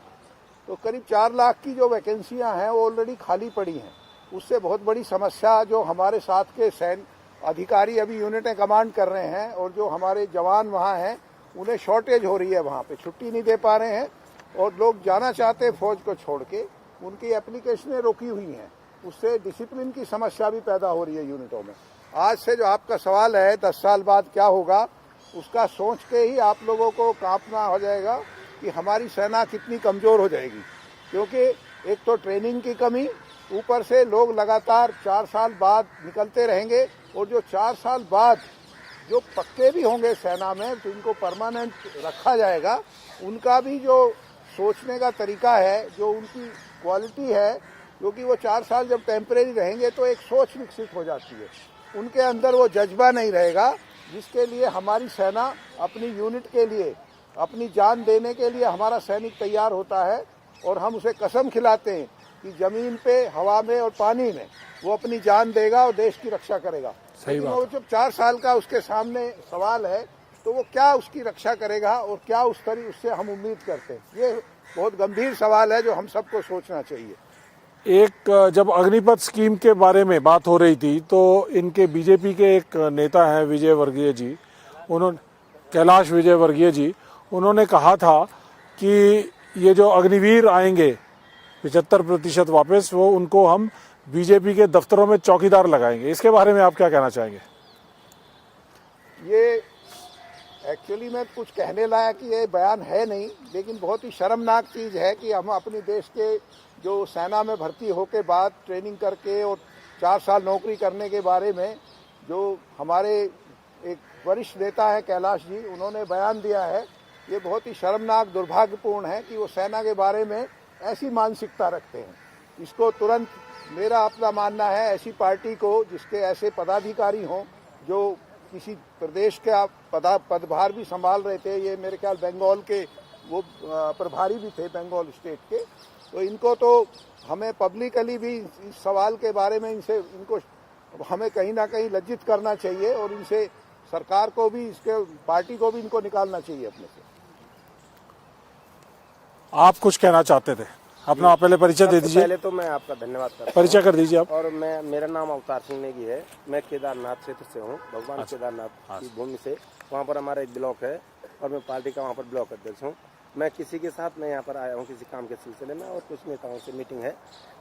S5: तो करीब 4 लाख की जो वैकेंसियां हैं वो ऑलरेडी खाली पड़ी हैं। उससे बहुत बड़ी समस्या जो हमारे साथ के सैन्य अधिकारी अभी यूनिटें कमांड कर रहे हैं और जो हमारे जवान वहाँ हैं उन्हें शॉर्टेज हो रही है, वहाँ पे छुट्टी नहीं दे पा रहे हैं और लोग जाना चाहते हैं फौज को छोड़ के, उनकी एप्लीकेशनें रोकी हुई हैं। उससे डिसिप्लिन की समस्या भी पैदा हो रही है यूनिटों में। आज से जो आपका सवाल है 10 साल बाद क्या होगा, उसका सोच के ही आप लोगों को कांपना हो जाएगा कि हमारी सेना कितनी कमज़ोर हो जाएगी। क्योंकि एक तो ट्रेनिंग की कमी, ऊपर से लोग लगातार 4 साल बाद निकलते रहेंगे, और जो 4 साल बाद जो पक्के भी होंगे सेना में, तो इनको परमानेंट रखा जाएगा, उनका भी जो सोचने का तरीका है, जो उनकी क्वालिटी है, क्योंकि वो 4 साल जब टेम्परेरी रहेंगे तो एक सोच विकसित हो जाती है, उनके अंदर वो जज्बा नहीं रहेगा जिसके लिए हमारी सेना अपनी यूनिट के लिए अपनी जान देने के लिए हमारा सैनिक तैयार होता है और हम उसे कसम खिलाते हैं कि जमीन पे, हवा में और पानी में वो अपनी जान देगा और देश की रक्षा करेगा।
S1: सही बात।
S5: वो जब 4 साल का उसके सामने सवाल है तो वो क्या उसकी रक्षा करेगा और क्या उससे हम उम्मीद करते हैं, ये बहुत गंभीर सवाल है जो हम सबको सोचना चाहिए।
S1: एक जब अग्निपथ स्कीम के बारे में बात हो रही थी तो इनके बीजेपी के एक नेता हैं विजय वर्गीय जी, उन्होंने कैलाश विजय वर्गीय जी, उन्होंने कहा था कि ये जो अग्निवीर आएंगे 75% वापस, वो उनको हम बीजेपी के दफ्तरों में चौकीदार लगाएंगे। इसके बारे में आप क्या कहना चाहेंगे?
S5: ये एक्चुअली में कुछ कहने लायक ये बयान है नहीं, लेकिन बहुत ही शर्मनाक चीज़ है कि हम अपने देश के जो सेना में भर्ती होके बाद ट्रेनिंग करके और 4 साल नौकरी करने के बारे में जो हमारे एक वरिष्ठ नेता है कैलाश जी, उन्होंने बयान दिया है, ये बहुत ही शर्मनाक, दुर्भाग्यपूर्ण है कि वो सेना के बारे में ऐसी मानसिकता रखते हैं। इसको तुरंत, मेरा अपना मानना है, ऐसी पार्टी को जिसके ऐसे पदाधिकारी हों जो किसी प्रदेश के पदभार भी संभाल रहे थे, ये मेरे ख्याल बंगाल के वो प्रभारी भी थे बंगाल स्टेट के, तो इनको तो हमें पब्लिकली भी इस सवाल के बारे में इनको हमें कहीं ना कहीं लज्जित करना चाहिए और इनसे सरकार को भी, इसके पार्टी को भी इनको निकालना चाहिए अपने से। आप कुछ कहना चाहते थे? अपना पहले परिचय दे दीजिए।
S6: पहले तो मैं आपका धन्यवाद करता हूं।
S1: परिचय कर दीजिए आप।
S6: और मेरा नाम अवतार सिंह नेगी है, मैं केदारनाथ क्षेत्र से हूँ, भगवान केदारनाथ की भूमि से। वहाँ पर हमारा एक ब्लॉक है और मैं पार्टी का वहाँ पर ब्लॉक अध्यक्ष हूँ। मैं किसी के साथ मैं यहाँ पर आया हूँ किसी काम के सिलसिले में और कुछ नेताओं से मीटिंग है,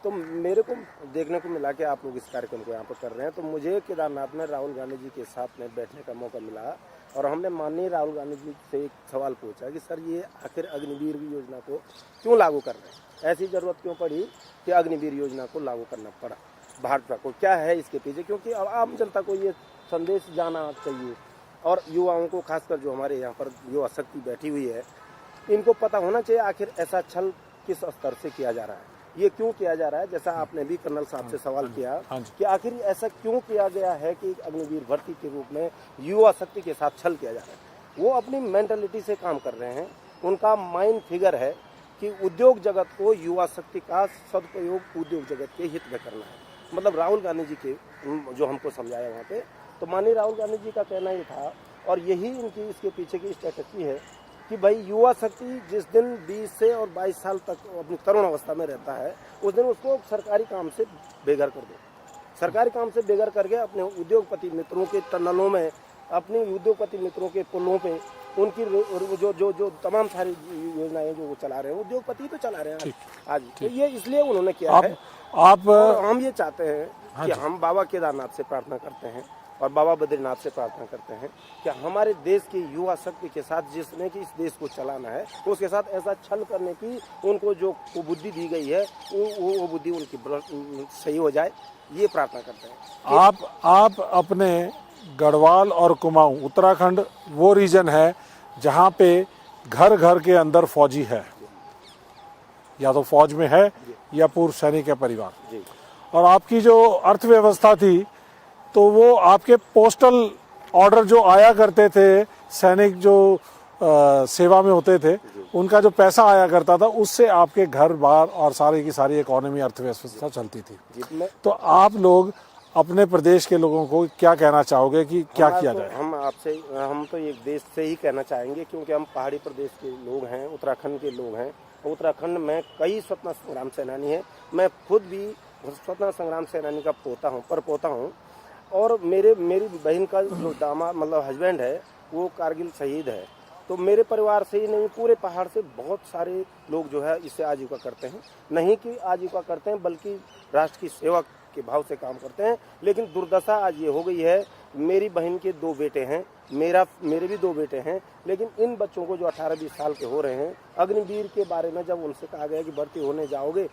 S6: तो मेरे को देखने को मिला कि आप लोग इस कार्यक्रम को यहाँ पर कर रहे हैं, तो मुझे केदारनाथ में राहुल गांधी जी के साथ में बैठने का मौका मिला और हमने माननीय राहुल गांधी जी से एक सवाल पूछा कि सर ये आखिर अग्निवीर योजना को क्यों लागू कर रहे हैं, ऐसी जरूरत क्यों पड़ी कि अग्निवीर योजना को लागू करना पड़ा भाजपा को, क्या है इसके पीछे? क्योंकि आम जनता को ये संदेश जाना चाहिए और युवाओं को, खासकर जो हमारे यहाँ पर युवा शक्ति बैठी हुई है, इनको पता होना चाहिए आखिर ऐसा छल किस स्तर से किया जा रहा है, ये क्यों किया जा रहा है। जैसा आपने भी कर्नल साहब से सवाल किया कि आखिर ऐसा क्यों किया गया है कि अग्निवीर भर्ती के रूप में युवा शक्ति के साथ छल किया जा रहा है। वो अपनी मेंटालिटी से काम कर रहे हैं, उनका माइंड फिगर है कि उद्योग जगत को, युवा शक्ति का सदुपयोग उद्योग जगत के हित में करना है। मतलब राहुल गांधी जी के जो हमको समझाया वहाँ पे, तो माननीय राहुल गांधी जी का कहना ये था और यही इनकी इसके पीछे की स्ट्रेटजी है कि भाई युवा शक्ति जिस दिन 20 से और 22 साल तक अपनी तरुण अवस्था में रहता है, उस दिन उसको सरकारी काम से बेघर कर दो। सरकारी काम से बेघर करके अपने उद्योगपति मित्रों के टनलों में, अपने उद्योगपति मित्रों के पुलों पे उनकी जो तमाम सारी योजनाएं जो वो चला रहे हैं, उद्योगपति तो चला रहे हैं आज। तो ये इसलिए उन्होंने किया है। और हम ये चाहते हैं कि हम बाबा केदारनाथ से प्रार्थना करते हैं और बाबा बद्रीनाथ से प्रार्थना करते हैं कि हमारे देश की युवा शक्ति के साथ, जिसने कि इस देश को चलाना है, तो उसके साथ ऐसा छल करने की उनको जो बुद्धि दी गई है वो बुद्धि उनकी सही हो जाए, ये प्रार्थना करते हैं।
S1: आप अपने गढ़वाल और कुमाऊं, उत्तराखंड वो रीजन है जहां पे घर घर के अंदर फौजी है, या तो फौज में है या पूर्व सैनिक है परिवार, और आपकी जो अर्थव्यवस्था थी तो वो आपके पोस्टल ऑर्डर जो आया करते थे, सैनिक जो सेवा में होते थे, उनका जो पैसा आया करता था, उससे आपके घर बार और सारी की सारी इकोनॉमी, अर्थव्यवस्था चलती थी। तो आप लोग अपने प्रदेश के लोगों को क्या कहना चाहोगे कि क्या किया जाए?
S6: हम तो एक देश से ही कहना चाहेंगे, क्योंकि हम पहाड़ी प्रदेश के लोग हैं, उत्तराखंड के लोग हैं। उत्तराखंड में कई स्वतंत्रता संग्राम सेनानी हैं, मैं खुद भी स्वतंत्रता संग्राम सेनानी का पोता हूँ और मेरी बहन का जो दामाद मतलब हस्बैंड है वो कारगिल शहीद है। तो मेरे परिवार से ही नहीं, पूरे पहाड़ से बहुत सारे लोग जो है इससे आजीविका करते हैं, नहीं कि आजीविका करते हैं बल्कि राष्ट्र की सेवा के भाव से काम करते हैं। लेकिन दुर्दशा आज ये हो गई है, मेरी बहन के 2 बेटे हैं, मेरे भी 2 बेटे हैं, लेकिन इन बच्चों को जो 18-20 साल के हो रहे हैं, अग्निवीर के बारे में जब उनसे कहा गया कि भर्ती होने जाओगे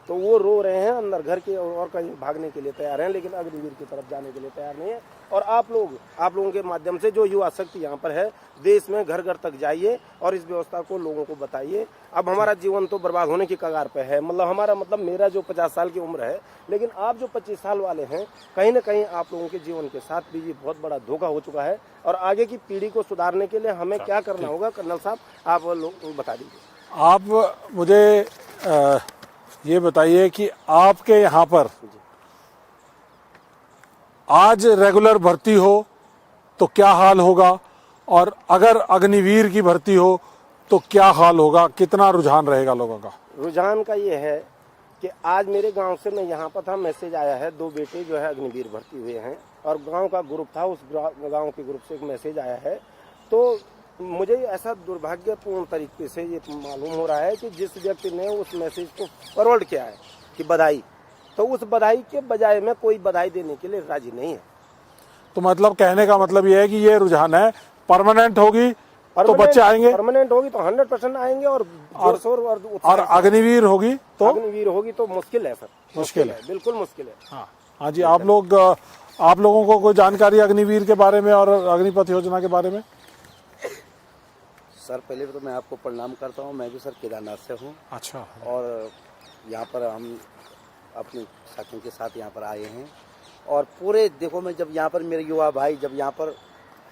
S6: तो वो रो रहे हैं अंदर घर के और कहीं भागने के लिए तैयार हैं, लेकिन अग्निवीर की तरफ जाने के लिए तैयार नहीं है। और आप लोगों के माध्यम से जो युवा शक्ति यहाँ पर है देश में घर घर तक जाइए और इस व्यवस्था को लोगों को बताइए। अब हमारा जीवन तो बर्बाद होने की कगार पे है, मेरा जो 50 साल की उम्र है, लेकिन आप जो 25 साल वाले हैं, कहीं ना कहीं आप लोगों के जीवन के साथ भी ये बहुत बड़ा धोखा हो चुका है। और आगे की पीढ़ी को सुधारने के लिए हमें क्या करना होगा, कर्नल साहब आप लोग बता दीजिए।
S1: आप मुझे ये बताइए कि आपके यहाँ पर आज रेगुलर भर्ती हो तो क्या हाल होगा, और अगर अग्निवीर की भर्ती हो तो क्या हाल होगा, कितना रुझान रहेगा लोगों का?
S6: रुझान का ये है कि आज मेरे गांव से मैं यहाँ पर था, मैसेज आया है 2 बेटे जो है अग्निवीर भर्ती हुए हैं और गांव का ग्रुप था, उस गांव के ग्रुप से एक मैसेज आया है। तो मुझे ऐसा दुर्भाग्यपूर्ण तरीके से ये मालूम हो रहा है कि जिस व्यक्ति ने उस मैसेज को फॉरवर्ड किया है कि बधाई, तो उस बधाई के बजाय में कोई बधाई देने के लिए राजी नहीं है।
S1: तो मतलब कहने का मतलब ये है कि ये रुझान है, परमानेंट होगी तो बच्चे आएंगे,
S6: परमानेंट होगी तो 100% आएंगे और
S1: अग्निवीर होगी
S6: तो मुश्किल है सर,
S1: मुश्किल है,
S6: बिल्कुल मुश्किल है।
S1: हाँ जी, आप लोगों को कोई जानकारी अग्निवीर के बारे में और अग्निपथ योजना के बारे में?
S10: सर पहले तो मैं आपको प्रणाम करता हूँ। मैं भी सर केदारनाथ से हूँ।
S1: अच्छा।
S10: और यहाँ पर हम अपने साथियों के साथ यहाँ पर आए हैं और पूरे देखो, मैं जब यहाँ पर मेरे युवा भाई जब यहाँ पर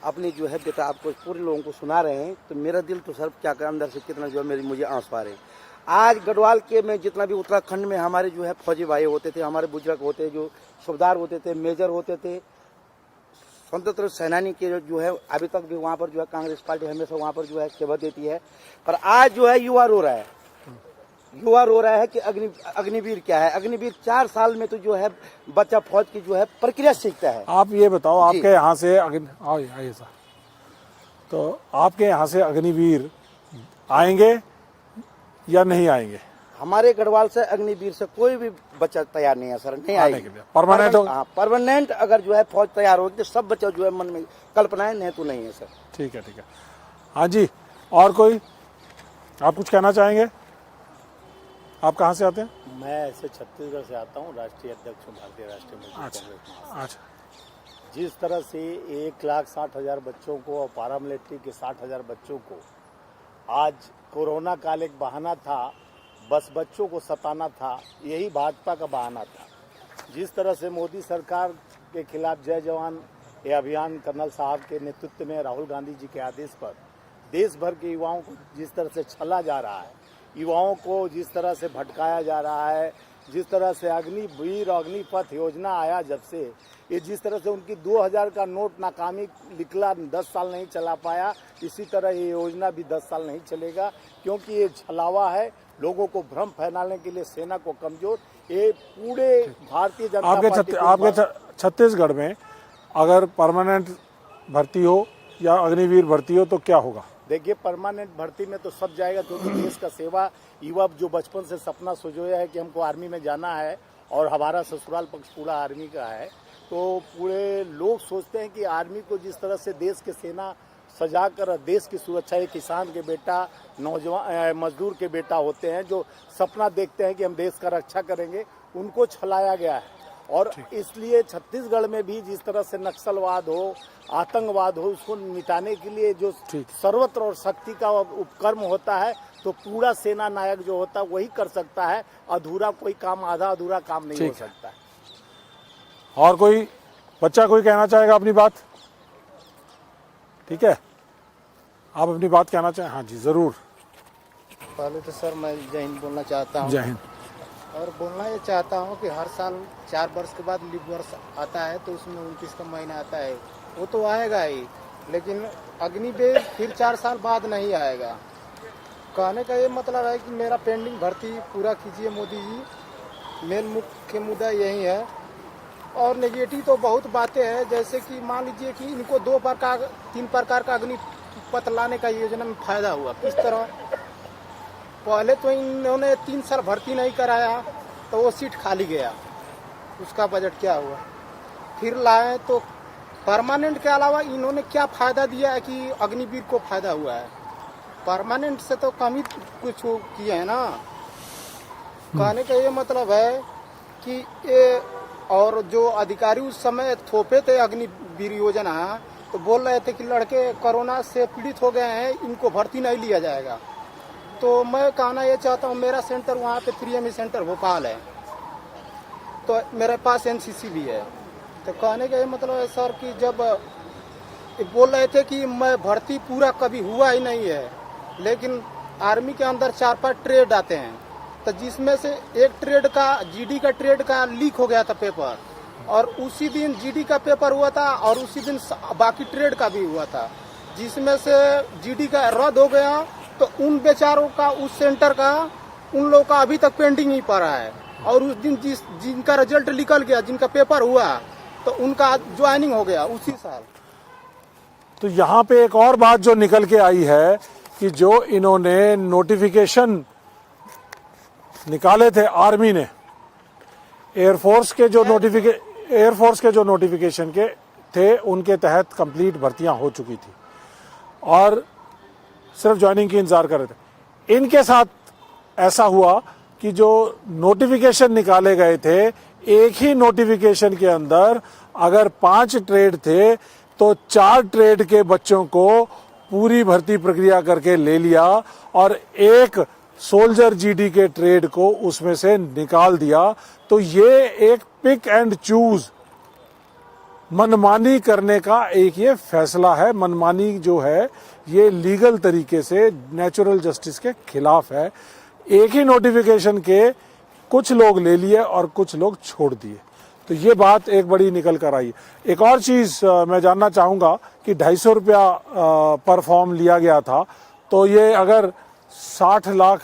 S10: अपनी जो है बेटा आपको पूरे लोगों को सुना रहे हैं तो मेरा दिल तो सर क्या अंदर से कितना जो है मुझे आंसू आ रहे हैं। आज गढ़वाल के में जितना भी उत्तराखंड में हमारे जो है फौजी भाई होते थे, हमारे बुजुर्ग होते, जो सूबेदार होते थे, मेजर होते थे, स्वतंत्र सेनानी के जो है अभी तक भी वहाँ पर जो है कांग्रेस पार्टी हमेशा वहाँ पर जो है सेवा देती है। पर आज जो है युवा रो रहा है कि अग्निवीर क्या है। अग्निवीर 4 साल में तो जो है बच्चा फौज की जो है प्रक्रिया सीखता है।
S1: आप ये बताओ, आपके यहाँ से आइए सर, तो आपके यहाँ से अग्निवीर आएंगे या नहीं आएंगे?
S10: हमारे गढ़वाल से अग्निवीर से कोई भी बच्चा तैयार नहीं है सर, नहीं आएंगे।
S1: परमानेंट होगा?
S10: परमानेंट अगर जो है फौज तैयार होगी तो सब बच्चा जो है मन में कल्पनाएं नहीं तो नहीं है सर।
S1: ठीक है, ठीक है। हाँ जी, और कोई आप कुछ कहना चाहेंगे? आप कहाँ से आते हैं?
S11: मैं ऐसे छत्तीसगढ़ से आता हूँ, राष्ट्रीय अध्यक्ष हूँ भारतीय राष्ट्रीय मजदूर कांग्रेस।
S1: अच्छा।
S11: जिस तरह से 1,60,000 बच्चों को और पैरामिलिट्री के 60,000 बच्चों को आज कोरोना काल एक बहाना था, बस बच्चों को सताना था, यही भाजपा का बहाना था। जिस तरह से मोदी सरकार के खिलाफ जय जवान ये अभियान कर्नल साहब के नेतृत्व में राहुल गांधी जी के आदेश पर देश भर के युवाओं को जिस तरह से छला जा रहा है, युवाओं को जिस तरह से भटकाया जा रहा है, जिस तरह से अग्निवीर और अग्निपथ योजना आया जब से, ये जिस तरह से उनकी 2000 का नोट नाकामी निकला, 10 साल नहीं चला पाया, इसी तरह ये योजना भी 10 साल नहीं चलेगा, क्योंकि ये छलावा है, लोगों को भ्रम फैलाने के लिए सेना को कमजोर, ये पूरे भारतीय जनता पार्टी
S1: आपके छत्तीसगढ़ में अगर परमानेंट भर्ती हो या अग्निवीर भर्ती हो तो क्या होगा?
S11: देखिए, परमानेंट भर्ती में तो सब जाएगा, क्योंकि देश का सेवा युवा जो बचपन से सपना सोचोया है कि हमको आर्मी में जाना है और हमारा ससुराल पक्ष पूरा आर्मी का है, तो पूरे लोग सोचते हैं कि आर्मी को जिस तरह से देश के सेना सजाकर देश की सुरक्षा, एक किसान के बेटा, नौजवान मजदूर के बेटा होते हैं जो सपना देखते हैं कि हम देश का रक्षा करेंगे, उनको छलाया गया है। और इसलिए छत्तीसगढ़ में भी जिस तरह से नक्सलवाद हो, आतंकवाद हो, उसको मिटाने के लिए जो सर्वत्र और शक्ति का उपक्रम होता है, तो पूरा सेना नायक जो होता है वही कर सकता है, अधूरा कोई काम, आधा अधूरा काम नहीं हो सकता है।
S1: और कोई बच्चा कोई कहना चाहेगा अपनी बात? ठीक है, आप अपनी बात कहना चाहें? हाँ जी, जरूर।
S12: पहले तो सर मैं जय हिंद बोलना चाहता हूँ।
S1: जय हिंद।
S12: और बोलना ये चाहता हूँ कि हर साल 4 वर्ष के बाद लीप वर्ष आता है, तो उसमें 29 का महीना आता है, वो तो आएगा ही, लेकिन अग्निवीर फिर 4 साल बाद नहीं आएगा। कहने का ये मतलब है कि मेरा पेंडिंग भर्ती पूरा कीजिए मोदी जी, मेन मुख्य मुद्दा यही है। और नेगेटिव तो बहुत बातें हैं, जैसे कि मान लीजिए कि इनको 3 प्रकार का अग्निपथ लाने का योजना में फायदा हुआ। किस तरह? पहले तो इन्होंने 3 साल भर्ती नहीं कराया तो वो सीट खाली गया, उसका बजट क्या हुआ? फिर लाए तो परमानेंट के अलावा इन्होंने क्या फायदा दिया है कि अग्निवीर को फायदा हुआ है? परमानेंट से तो कम ही कुछ किए हैं ना। कहने का ये मतलब है कि ये और जो अधिकारी उस समय थोपे थे अग्निवीर योजना, तो बोल रहे थे कि लड़के कोरोना से पीड़ित हो गए हैं, इनको भर्ती नहीं लिया जाएगा। तो मैं कहना ये चाहता हूँ, मेरा सेंटर वहाँ पे 3ME सेंटर भोपाल है, तो मेरे पास NCC भी है। तो कहने का ये मतलब है सर कि जब बोल रहे थे कि मैं भर्ती पूरा कभी हुआ ही नहीं है, लेकिन आर्मी के अंदर 4-5 ट्रेड आते हैं, तो जिसमें से एक ट्रेड का GD का ट्रेड का लीक हो गया था पेपर, और उसी दिन GD का पेपर हुआ था और उसी दिन बाकी ट्रेड का भी हुआ था, जिसमें से GD का रद्द हो गया। तो उन बेचारों का, उस सेंटर का, उन लोगों का अभी तक पेंडिंग ही पड़ा है। और उस दिन जिनका रिजल्ट निकल गया, जिनका पेपर हुआ, तो उनका ज्वाइनिंग हो गया उसी साल।
S1: तो यहाँ पे एक और बात जो निकल के आई है कि जो इन्होंने नोटिफिकेशन निकाले थे आर्मी ने, एयरफोर्स के जो नोटिफिकेशन के थे, उनके तहत कंप्लीट भर्तियां हो चुकी थी और सिर्फ ज्वाइनिंग की इंतजार कर रहे थे। इनके साथ ऐसा हुआ कि जो नोटिफिकेशन निकाले गए थे, एक ही नोटिफिकेशन के अंदर अगर 5 ट्रेड थे तो 4 ट्रेड के बच्चों को पूरी भर्ती प्रक्रिया करके ले लिया और एक सोल्जर GD के ट्रेड को उसमें से निकाल दिया। तो ये एक पिक एंड चूज मनमानी करने का एक ये फैसला है। मनमानी जो है ये लीगल तरीके से नेचुरल जस्टिस के खिलाफ है। एक ही नोटिफिकेशन के कुछ लोग ले लिए और कुछ लोग छोड़ दिए, तो ये बात एक बड़ी निकल कर आई। एक और चीज मैं जानना चाहूंगा कि 250 रुपया पर फॉर्म लिया गया था, तो ये अगर 60 लाख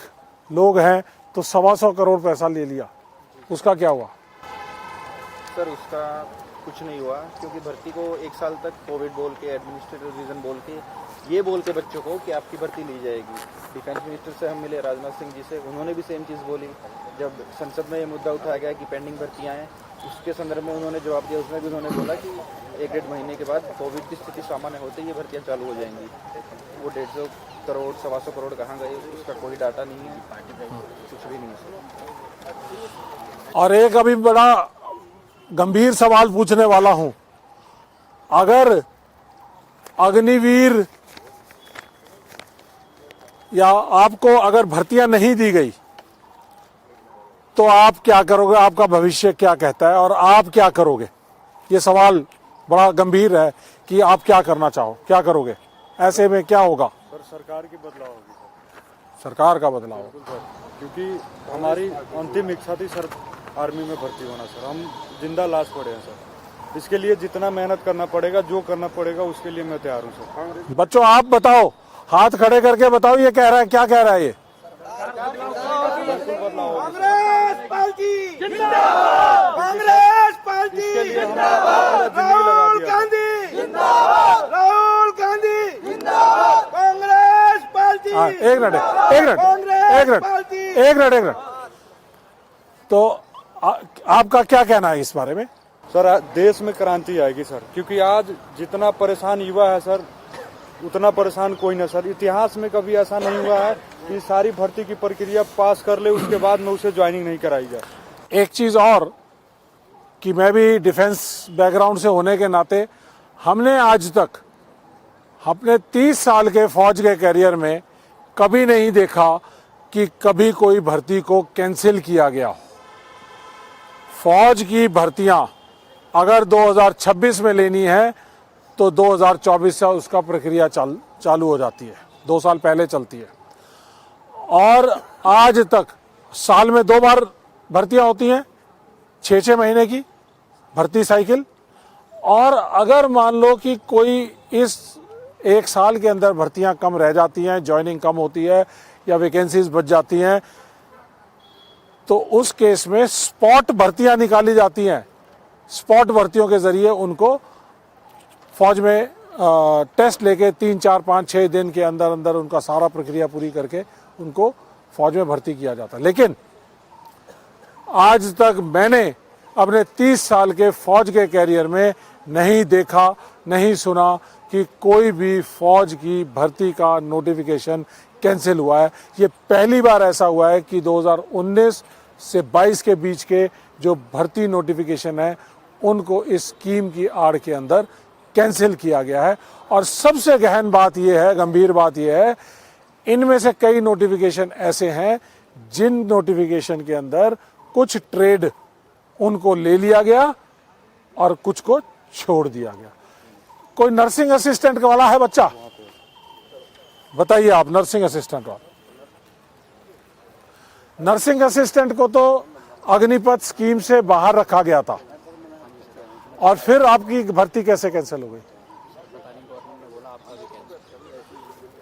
S1: लोग हैं तो 125 करोड़ पैसा ले लिया, उसका क्या हुआ?
S8: सर उसका कुछ नहीं हुआ, क्योंकि भर्ती को 1 साल तक कोविड बोल के, एडमिनिस्ट्रेटिव रीजन बोल के, ये बोल के बच्चों को कि आपकी भर्ती ली जाएगी। डिफेंस मिनिस्टर से हम मिले, राजनाथ सिंह जी से, उन्होंने भी सेम चीज़ बोली। जब संसद में ये मुद्दा उठाया गया कि पेंडिंग भर्तियाँ हैं, उसके संदर्भ में उन्होंने जवाब दिया। उसमें भी उन्होंने बोला कि 1-1.5 महीने के बाद कोविड की स्थिति सामान्य होते ही ये भर्तियाँ चालू हो जाएंगी। वो 150 करोड़ 125 करोड़ कहाँ गए, उसका कोई डाटा नहीं है, कुछ भी नहीं है सर।
S1: और एक अभी बड़ा गंभीर सवाल पूछने वाला हूं, अगर अग्निवीर या आपको अगर भर्तियां नहीं दी गई तो आप क्या करोगे? आपका भविष्य क्या कहता है और आप क्या करोगे? ये सवाल बड़ा गंभीर है कि आप क्या करना चाहो, क्या करोगे? ऐसे में क्या होगा?
S4: सर सरकार की बदलाव होगी सर।
S1: सरकार का बदलाव,
S4: क्योंकि हमारी अंतिम इच्छा थी सर आर्मी में भर्ती होना सर। हम जिंदा लाश पड़े हैं सर, इसके लिए जितना मेहनत करना पड़ेगा, जो करना पड़ेगा, उसके लिए मैं तैयार हूँ सर।
S1: बच्चों आप बताओ, हाथ खड़े करके बताओ, ये कह रहा है, क्या कह रहा है ये?
S5: कांग्रेस पार्टी जिंदाबाद, कांग्रेस पार्टी जिंदाबाद, राहुल गांधी जिंदाबाद, राहुल गांधी जिंदाबाद, कांग्रेस पार्टी।
S1: एक मिनट। तो आपका क्या कहना है इस बारे में?
S4: सर देश में क्रांति आएगी सर, क्योंकि आज जितना परेशान युवा है सर, उतना परेशान कोई ना सर। इतिहास में कभी ऐसा नहीं हुआ है कि सारी भर्ती की प्रक्रिया पास कर ले, उसके बाद में उसे ज्वाइनिंग नहीं कराई जाए।
S1: एक चीज और कि मैं भी डिफेंस बैकग्राउंड से होने के नाते, हमने आज तक अपने 30 साल के फौज के करियर में कभी नहीं देखा कि कभी कोई भर्ती को कैंसिल किया गया हो। फौज की भर्तियां अगर 2026 में लेनी है तो 2024 से उसका प्रक्रिया चालू हो जाती है, 2 साल पहले चलती है। और आज तक साल में 2 बार भर्तियां होती हैं, 6-6 महीने की भर्ती साइकिल। और अगर मान लो कि कोई इस 1 साल के अंदर भर्तियां कम रह जाती हैं, ज्वाइनिंग कम होती है या वैकेंसीज बच जाती हैं, तो उस केस में स्पॉट भर्तियां निकाली जाती हैं। स्पॉट भर्तियों के जरिए उनको फौज में टेस्ट लेके 3, 4, 5, 6 दिन के अंदर अंदर उनका सारा प्रक्रिया पूरी करके उनको फौज में भर्ती किया जाता है। लेकिन आज तक मैंने अपने 30 साल के फौज के कैरियर में नहीं देखा, नहीं सुना कि कोई भी फौज की भर्ती का नोटिफिकेशन कैंसिल हुआ है। ये पहली बार ऐसा हुआ है कि 2019, से 22 के बीच के जो भर्ती नोटिफिकेशन है उनको इस स्कीम की आड़ के अंदर कैंसिल किया गया है। और सबसे गहन बात यह है, गंभीर बात यह है, इनमें से कई नोटिफिकेशन ऐसे हैं जिन नोटिफिकेशन के अंदर कुछ ट्रेड उनको ले लिया गया और कुछ को छोड़ दिया गया। कोई नर्सिंग असिस्टेंट वाला है बच्चा, बताइए आप, नर्सिंग असिस्टेंट वाला। नर्सिंग असिस्टेंट को तो अग्निपथ स्कीम से बाहर रखा गया था और फिर आपकी भर्ती कैसे कैंसिल हो गई?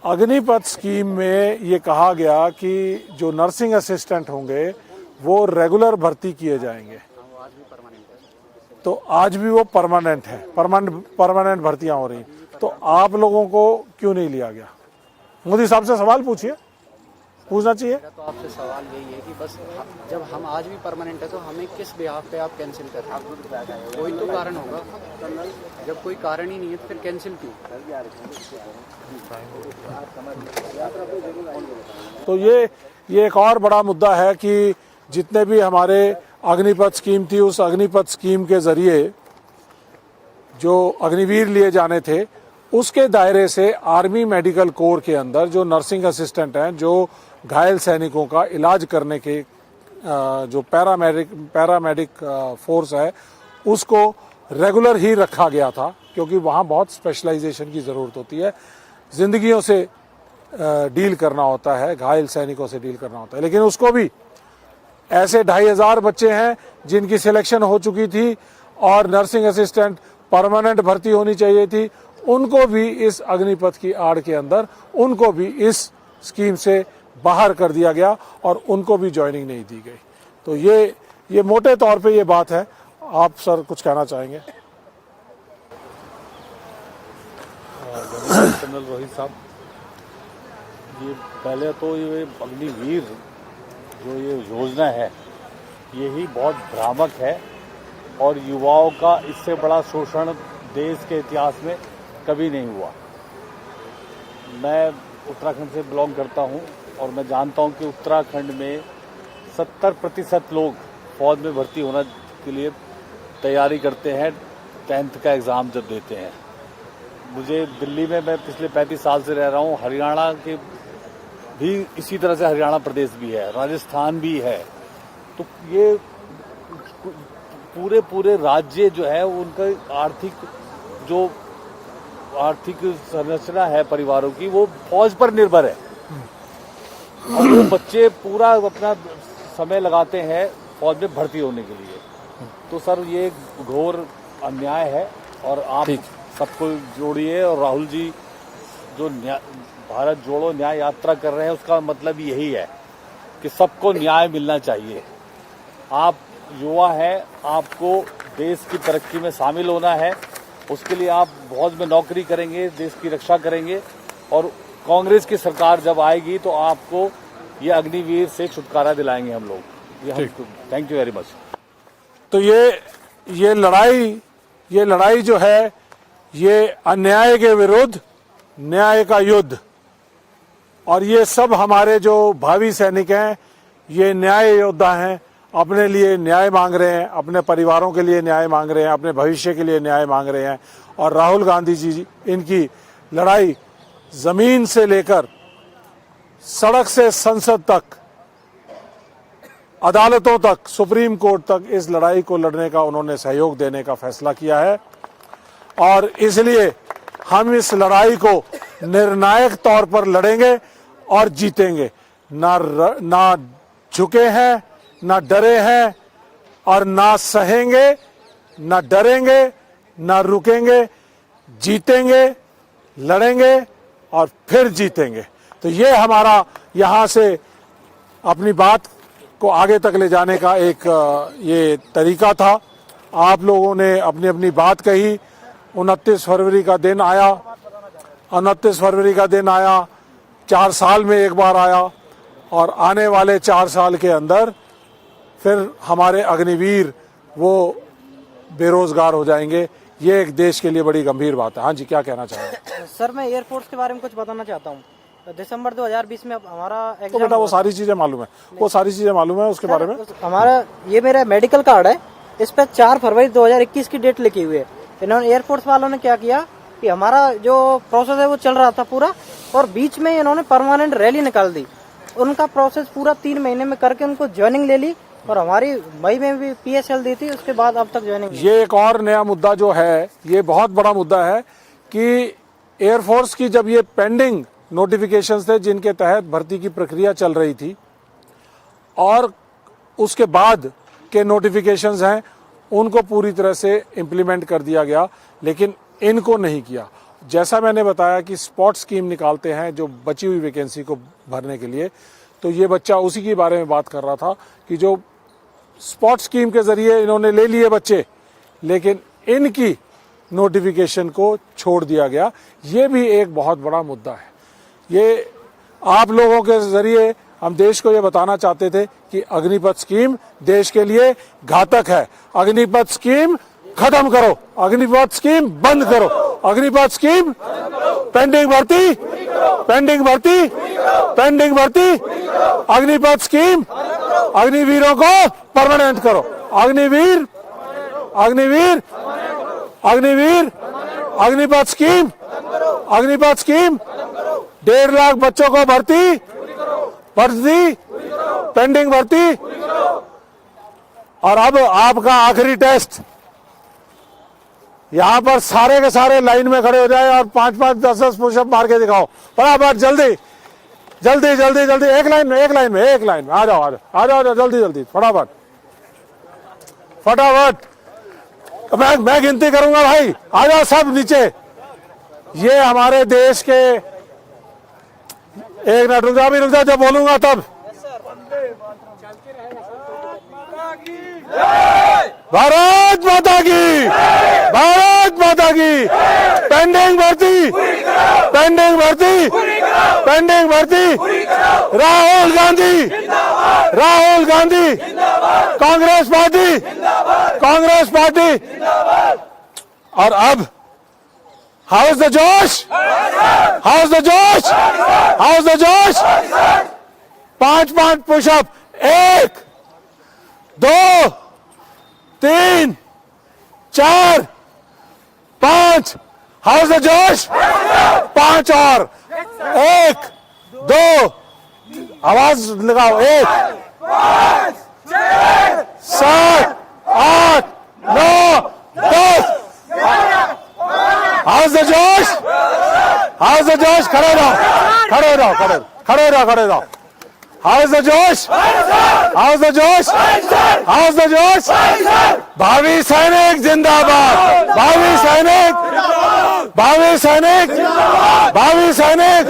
S1: अग्निपथ स्कीम में ये कहा गया कि जो नर्सिंग असिस्टेंट होंगे वो रेगुलर भर्ती किए जाएंगे, तो आज भी वो परमानेंट है, परमानेंट भर्तियां हो रही। तो आप लोगों को क्यों नहीं लिया गया? मोदी साहब से सवाल पूछिए, पूछना चाहिए।
S9: तो आपसे सवाल यही है कि बस जब हम आज भी परमानेंट है तो हमें किस बिहाफ पे आप कैंसिल कर रहे हैं? कोई तो कारण होगा, जब कोई कारण ही नहीं है तो फिर कैंसिल क्यों?
S1: तो ये एक और बड़ा मुद्दा है कि जितने भी हमारे अग्निपथ स्कीम थी, उस अग्निपथ स्कीम के जरिए जो अग्निवीर लिए जाने थे उसके दायरे से आर्मी मेडिकल कोर के अंदर जो नर्सिंग असिस्टेंट हैं, जो घायल सैनिकों का इलाज करने के जो पैरामेडिक फोर्स है, उसको रेगुलर ही रखा गया था, क्योंकि वहाँ बहुत स्पेशलाइजेशन की ज़रूरत होती है, जिंदगियों से डील करना होता है, घायल सैनिकों से डील करना होता है। लेकिन उसको भी ऐसे 2500 बच्चे हैं जिनकी सिलेक्शन हो चुकी थी और नर्सिंग असिस्टेंट परमानेंट भर्ती होनी चाहिए थी, उनको भी इस अग्निपथ की आड़ के अंदर उनको भी इस स्कीम से बाहर कर दिया गया और उनको भी ज्वाइनिंग नहीं दी गई। तो ये मोटे तौर पे ये बात है। आप सर कुछ कहना चाहेंगे?
S11: जनरल रोहित साहब, ये पहले तो ये अग्निवीर जो ये योजना है यही बहुत भ्रामक है और युवाओं का इससे बड़ा शोषण देश के इतिहास में कभी नहीं हुआ। मैं उत्तराखंड से बिलोंग करता हूं और मैं जानता हूं कि उत्तराखंड में 70% लोग फौज में भर्ती होना के लिए तैयारी करते हैं, 10th का एग्ज़ाम जब देते हैं। मुझे दिल्ली में, मैं पिछले 35 साल से रह रहा हूं, हरियाणा के भी इसी तरह से, हरियाणा प्रदेश भी है, राजस्थान भी है। तो ये पूरे राज्य जो है उनका आर्थिक संरचना है परिवारों की, वो फौज पर निर्भर है और वो बच्चे पूरा अपना समय लगाते हैं फौज में भर्ती होने के लिए। तो सर ये घोर अन्याय है और आप सबको जोड़िए। और राहुल जी जो भारत जोड़ो न्याय यात्रा कर रहे हैं, उसका मतलब यही है कि सबको न्याय मिलना चाहिए। आप युवा हैं, आपको देश की तरक्की में शामिल होना है, उसके लिए आप फौज में नौकरी करेंगे, देश की रक्षा करेंगे और कांग्रेस की सरकार जब आएगी तो आपको ये अग्निवीर से छुटकारा दिलाएंगे हम लोग। Thank you very much.
S1: तो ये लड़ाई जो है, ये अन्याय के विरुद्ध न्याय का युद्ध, और ये सब हमारे जो भावी सैनिक हैं ये न्याय योद्धा हैं, अपने लिए न्याय मांग रहे हैं, अपने परिवारों के लिए न्याय मांग रहे हैं, अपने भविष्य के लिए न्याय मांग रहे हैं। और राहुल गांधी जी, इनकी लड़ाई जमीन से लेकर सड़क से संसद तक, अदालतों तक, सुप्रीम कोर्ट तक इस लड़ाई को लड़ने का उन्होंने सहयोग देने का फैसला किया है। और इसलिए हम इस लड़ाई को निर्णायक तौर पर लड़ेंगे और जीतेंगे। ना झुके हैं, ना डरे हैं और ना सहेंगे, ना डरेंगे, ना रुकेंगे, जीतेंगे, लड़ेंगे और फिर जीतेंगे। तो ये हमारा यहाँ से अपनी बात को आगे तक ले जाने का एक ये तरीका था। आप लोगों ने अपनी अपनी बात कही। 29 फरवरी का दिन आया, 29 फरवरी का दिन आया, 4 साल में एक बार आया और आने वाले 4 साल के अंदर फिर हमारे अग्निवीर वो बेरोजगार हो जाएंगे। ये एक देश के लिए बड़ी गंभीर बात है। हाँ जी, क्या कहना चाहेंगे?
S7: सर, मैं एयरफोर्स के बारे में कुछ बताना चाहता हूँ। दिसंबर 2020 में हमारा
S1: तो
S7: एग्जाम
S1: बेटा वो
S7: हुआ था।
S1: सारी चीजें मालूम है, वो सारी चीजें मालूम है उसके बारे में।
S7: हमारा ये मेरा मेडिकल कार्ड है, इस पे 4 फरवरी 2021 की डेट लिखी हुई है। इन्होंने एयरफोर्स वालों ने क्या किया कि हमारा जो प्रोसेस है वो चल रहा था पूरा, और बीच में इन्होंने परमानेंट रैली निकाल दी। उनका प्रोसेस पूरा 3 महीने में करके उनको ज्वाइनिंग ले ली, और हमारी मई में भी PSL दी थी, उसके बाद अब तक ज्वाइनिंग।
S1: ये एक और नया मुद्दा जो है, ये बहुत बड़ा मुद्दा है कि एयरफोर्स की जब ये पेंडिंग नोटिफिकेशंस थे जिनके तहत भर्ती की प्रक्रिया चल रही थी, और उसके बाद के नोटिफिकेशंस हैं, उनको पूरी तरह से इम्प्लीमेंट कर दिया गया, लेकिन इनको नहीं किया। जैसा मैंने बताया कि स्पॉट स्कीम निकालते हैं जो बची हुई वैकेंसी को भरने के लिए, तो ये बच्चा उसी के बारे में बात कर रहा था कि जो स्पॉट स्कीम के जरिए इन्होंने ले लिए बच्चे, लेकिन इनकी नोटिफिकेशन को छोड़ दिया गया। ये भी एक बहुत बड़ा मुद्दा है। ये आप लोगों के जरिए हम देश को ये बताना चाहते थे कि अग्निपथ स्कीम देश के लिए घातक है। अग्निपथ स्कीम खत्म करो, अग्निपथ स्कीम बंद करो, अग्निपथ स्कीम पेंडिंग भर्ती, पेंडिंग भर्ती, पेंडिंग भर्ती, अग्निपथ स्कीम, अग्निवीरों को परमानेंट करो, अग्निवीर, अग्निवीर, अग्निवीर, अग्निपथ स्कीम, अग्निपथ स्कीम, 1.5 लाख बच्चों को भर्ती, भर्ती, पेंडिंग भर्ती। और अब आपका आखिरी टेस्ट, यहां पर सारे के सारे लाइन में खड़े हो जाए और 5-5, 10-10 पुशअप मार के दिखाओ बराबर। जल्दी जल्दी जल्दी जल्दी, एक लाइन में, एक लाइन में, एक लाइन में आ जाओ, आ जाओ, आ जाओ, आ जाओ, जल्दी जल्दी, फटाफट फटाफट। मैं गिनती करूंगा भाई, आ जाओ सब नीचे। ये हमारे देश के, एक मिनट रुक जा, अभी रुक जा, जब बोलूंगा तब। भारत माता की, भारत माता की। पेंडिंग भर्ती, पेंडिंग भर्ती, पेंडिंग भर्ती। Rahul Gandhi, Rahul Gandhi, Congress party, Congress party. और अब हाउ इज द जोश, हाउ इज द जोश, हाउ इज द जोश। 5-5 पुशअप, 1, 2, 3, 4, 5। हाउ इज द जोश, 5 और 1, 2, आवाज लगाओ, 1, 5, 6, 7, 8, 9, 10। हाउ इज द जोश, हाउ इज द जोश। खड़े रहो, खड़े रहो, खड़े खड़े रहो, खड़े रहो। हाउ इज द जोश, हाउ इज द जोश, हाउ इज द जोश। भावी सैनिक जिंदाबाद, भावी सैनिक, भावी सैनिक, भावी सैनिक,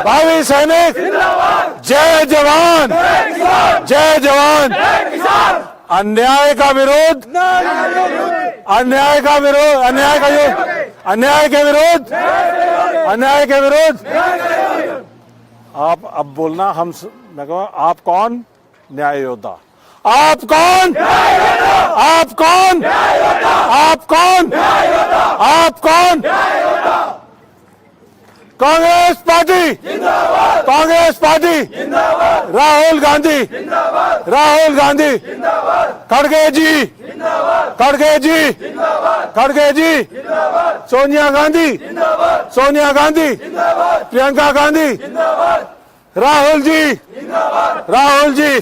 S1: भावी सैनिक। जय जवान, जय जवान। अन्याय का विरोध, अन्याय का विरोध, अन्याय का विरोध, अन्याय के विरोध, अन्याय के विरोध। आप अब बोलना, हम मैं कहूँ आप कौन? न्याय योद्धा। आप कौन? आप कौन? आप कौन? आप कौन? कांग्रेस पार्टी, कांग्रेस पार्टी, राहुल गांधी, राहुल गांधी, खड़गे जी, खड़गे जी, खड़गे जी, सोनिया गांधी, सोनिया गांधी, प्रियंका गांधी, राहुल जी, राहुल जी।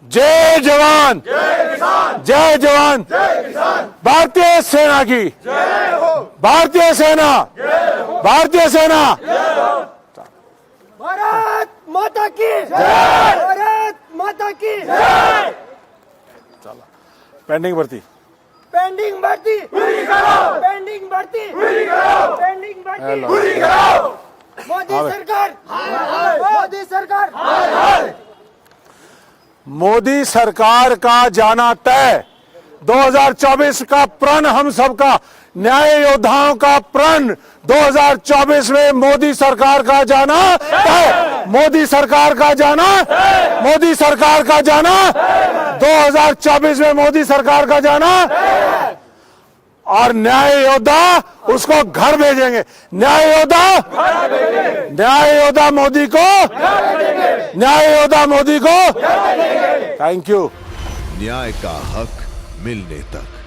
S1: जय जवान, जय जवान। भारतीय सेना की, भारतीय सेना, भारतीय सेना।
S7: भारत माता की जय, भारत माता की जय।
S1: चलो, पेंडिंग भर्ती,
S7: पेंडिंग भर्ती पूरी करो, पेंडिंग भर्ती पूरी करो, पेंडिंग भर्ती पूरी करो। मोदी सरकार, मोदी सरकार,
S1: मोदी सरकार का जाना तय। 2024 का प्रण हम सबका, न्याय योद्धाओं का प्रण 2024 में मोदी सरकार का जाना तय, मोदी सरकार का जाना, मोदी सरकार का जाना, 2024 में मोदी सरकार का जाना। और न्याय योद्धा उसको घर भेजेंगे। न्याय योद्धा मोदी को, न्याय योद्धा मोदी को। Thank you.
S13: न्याय का हक मिलने तक।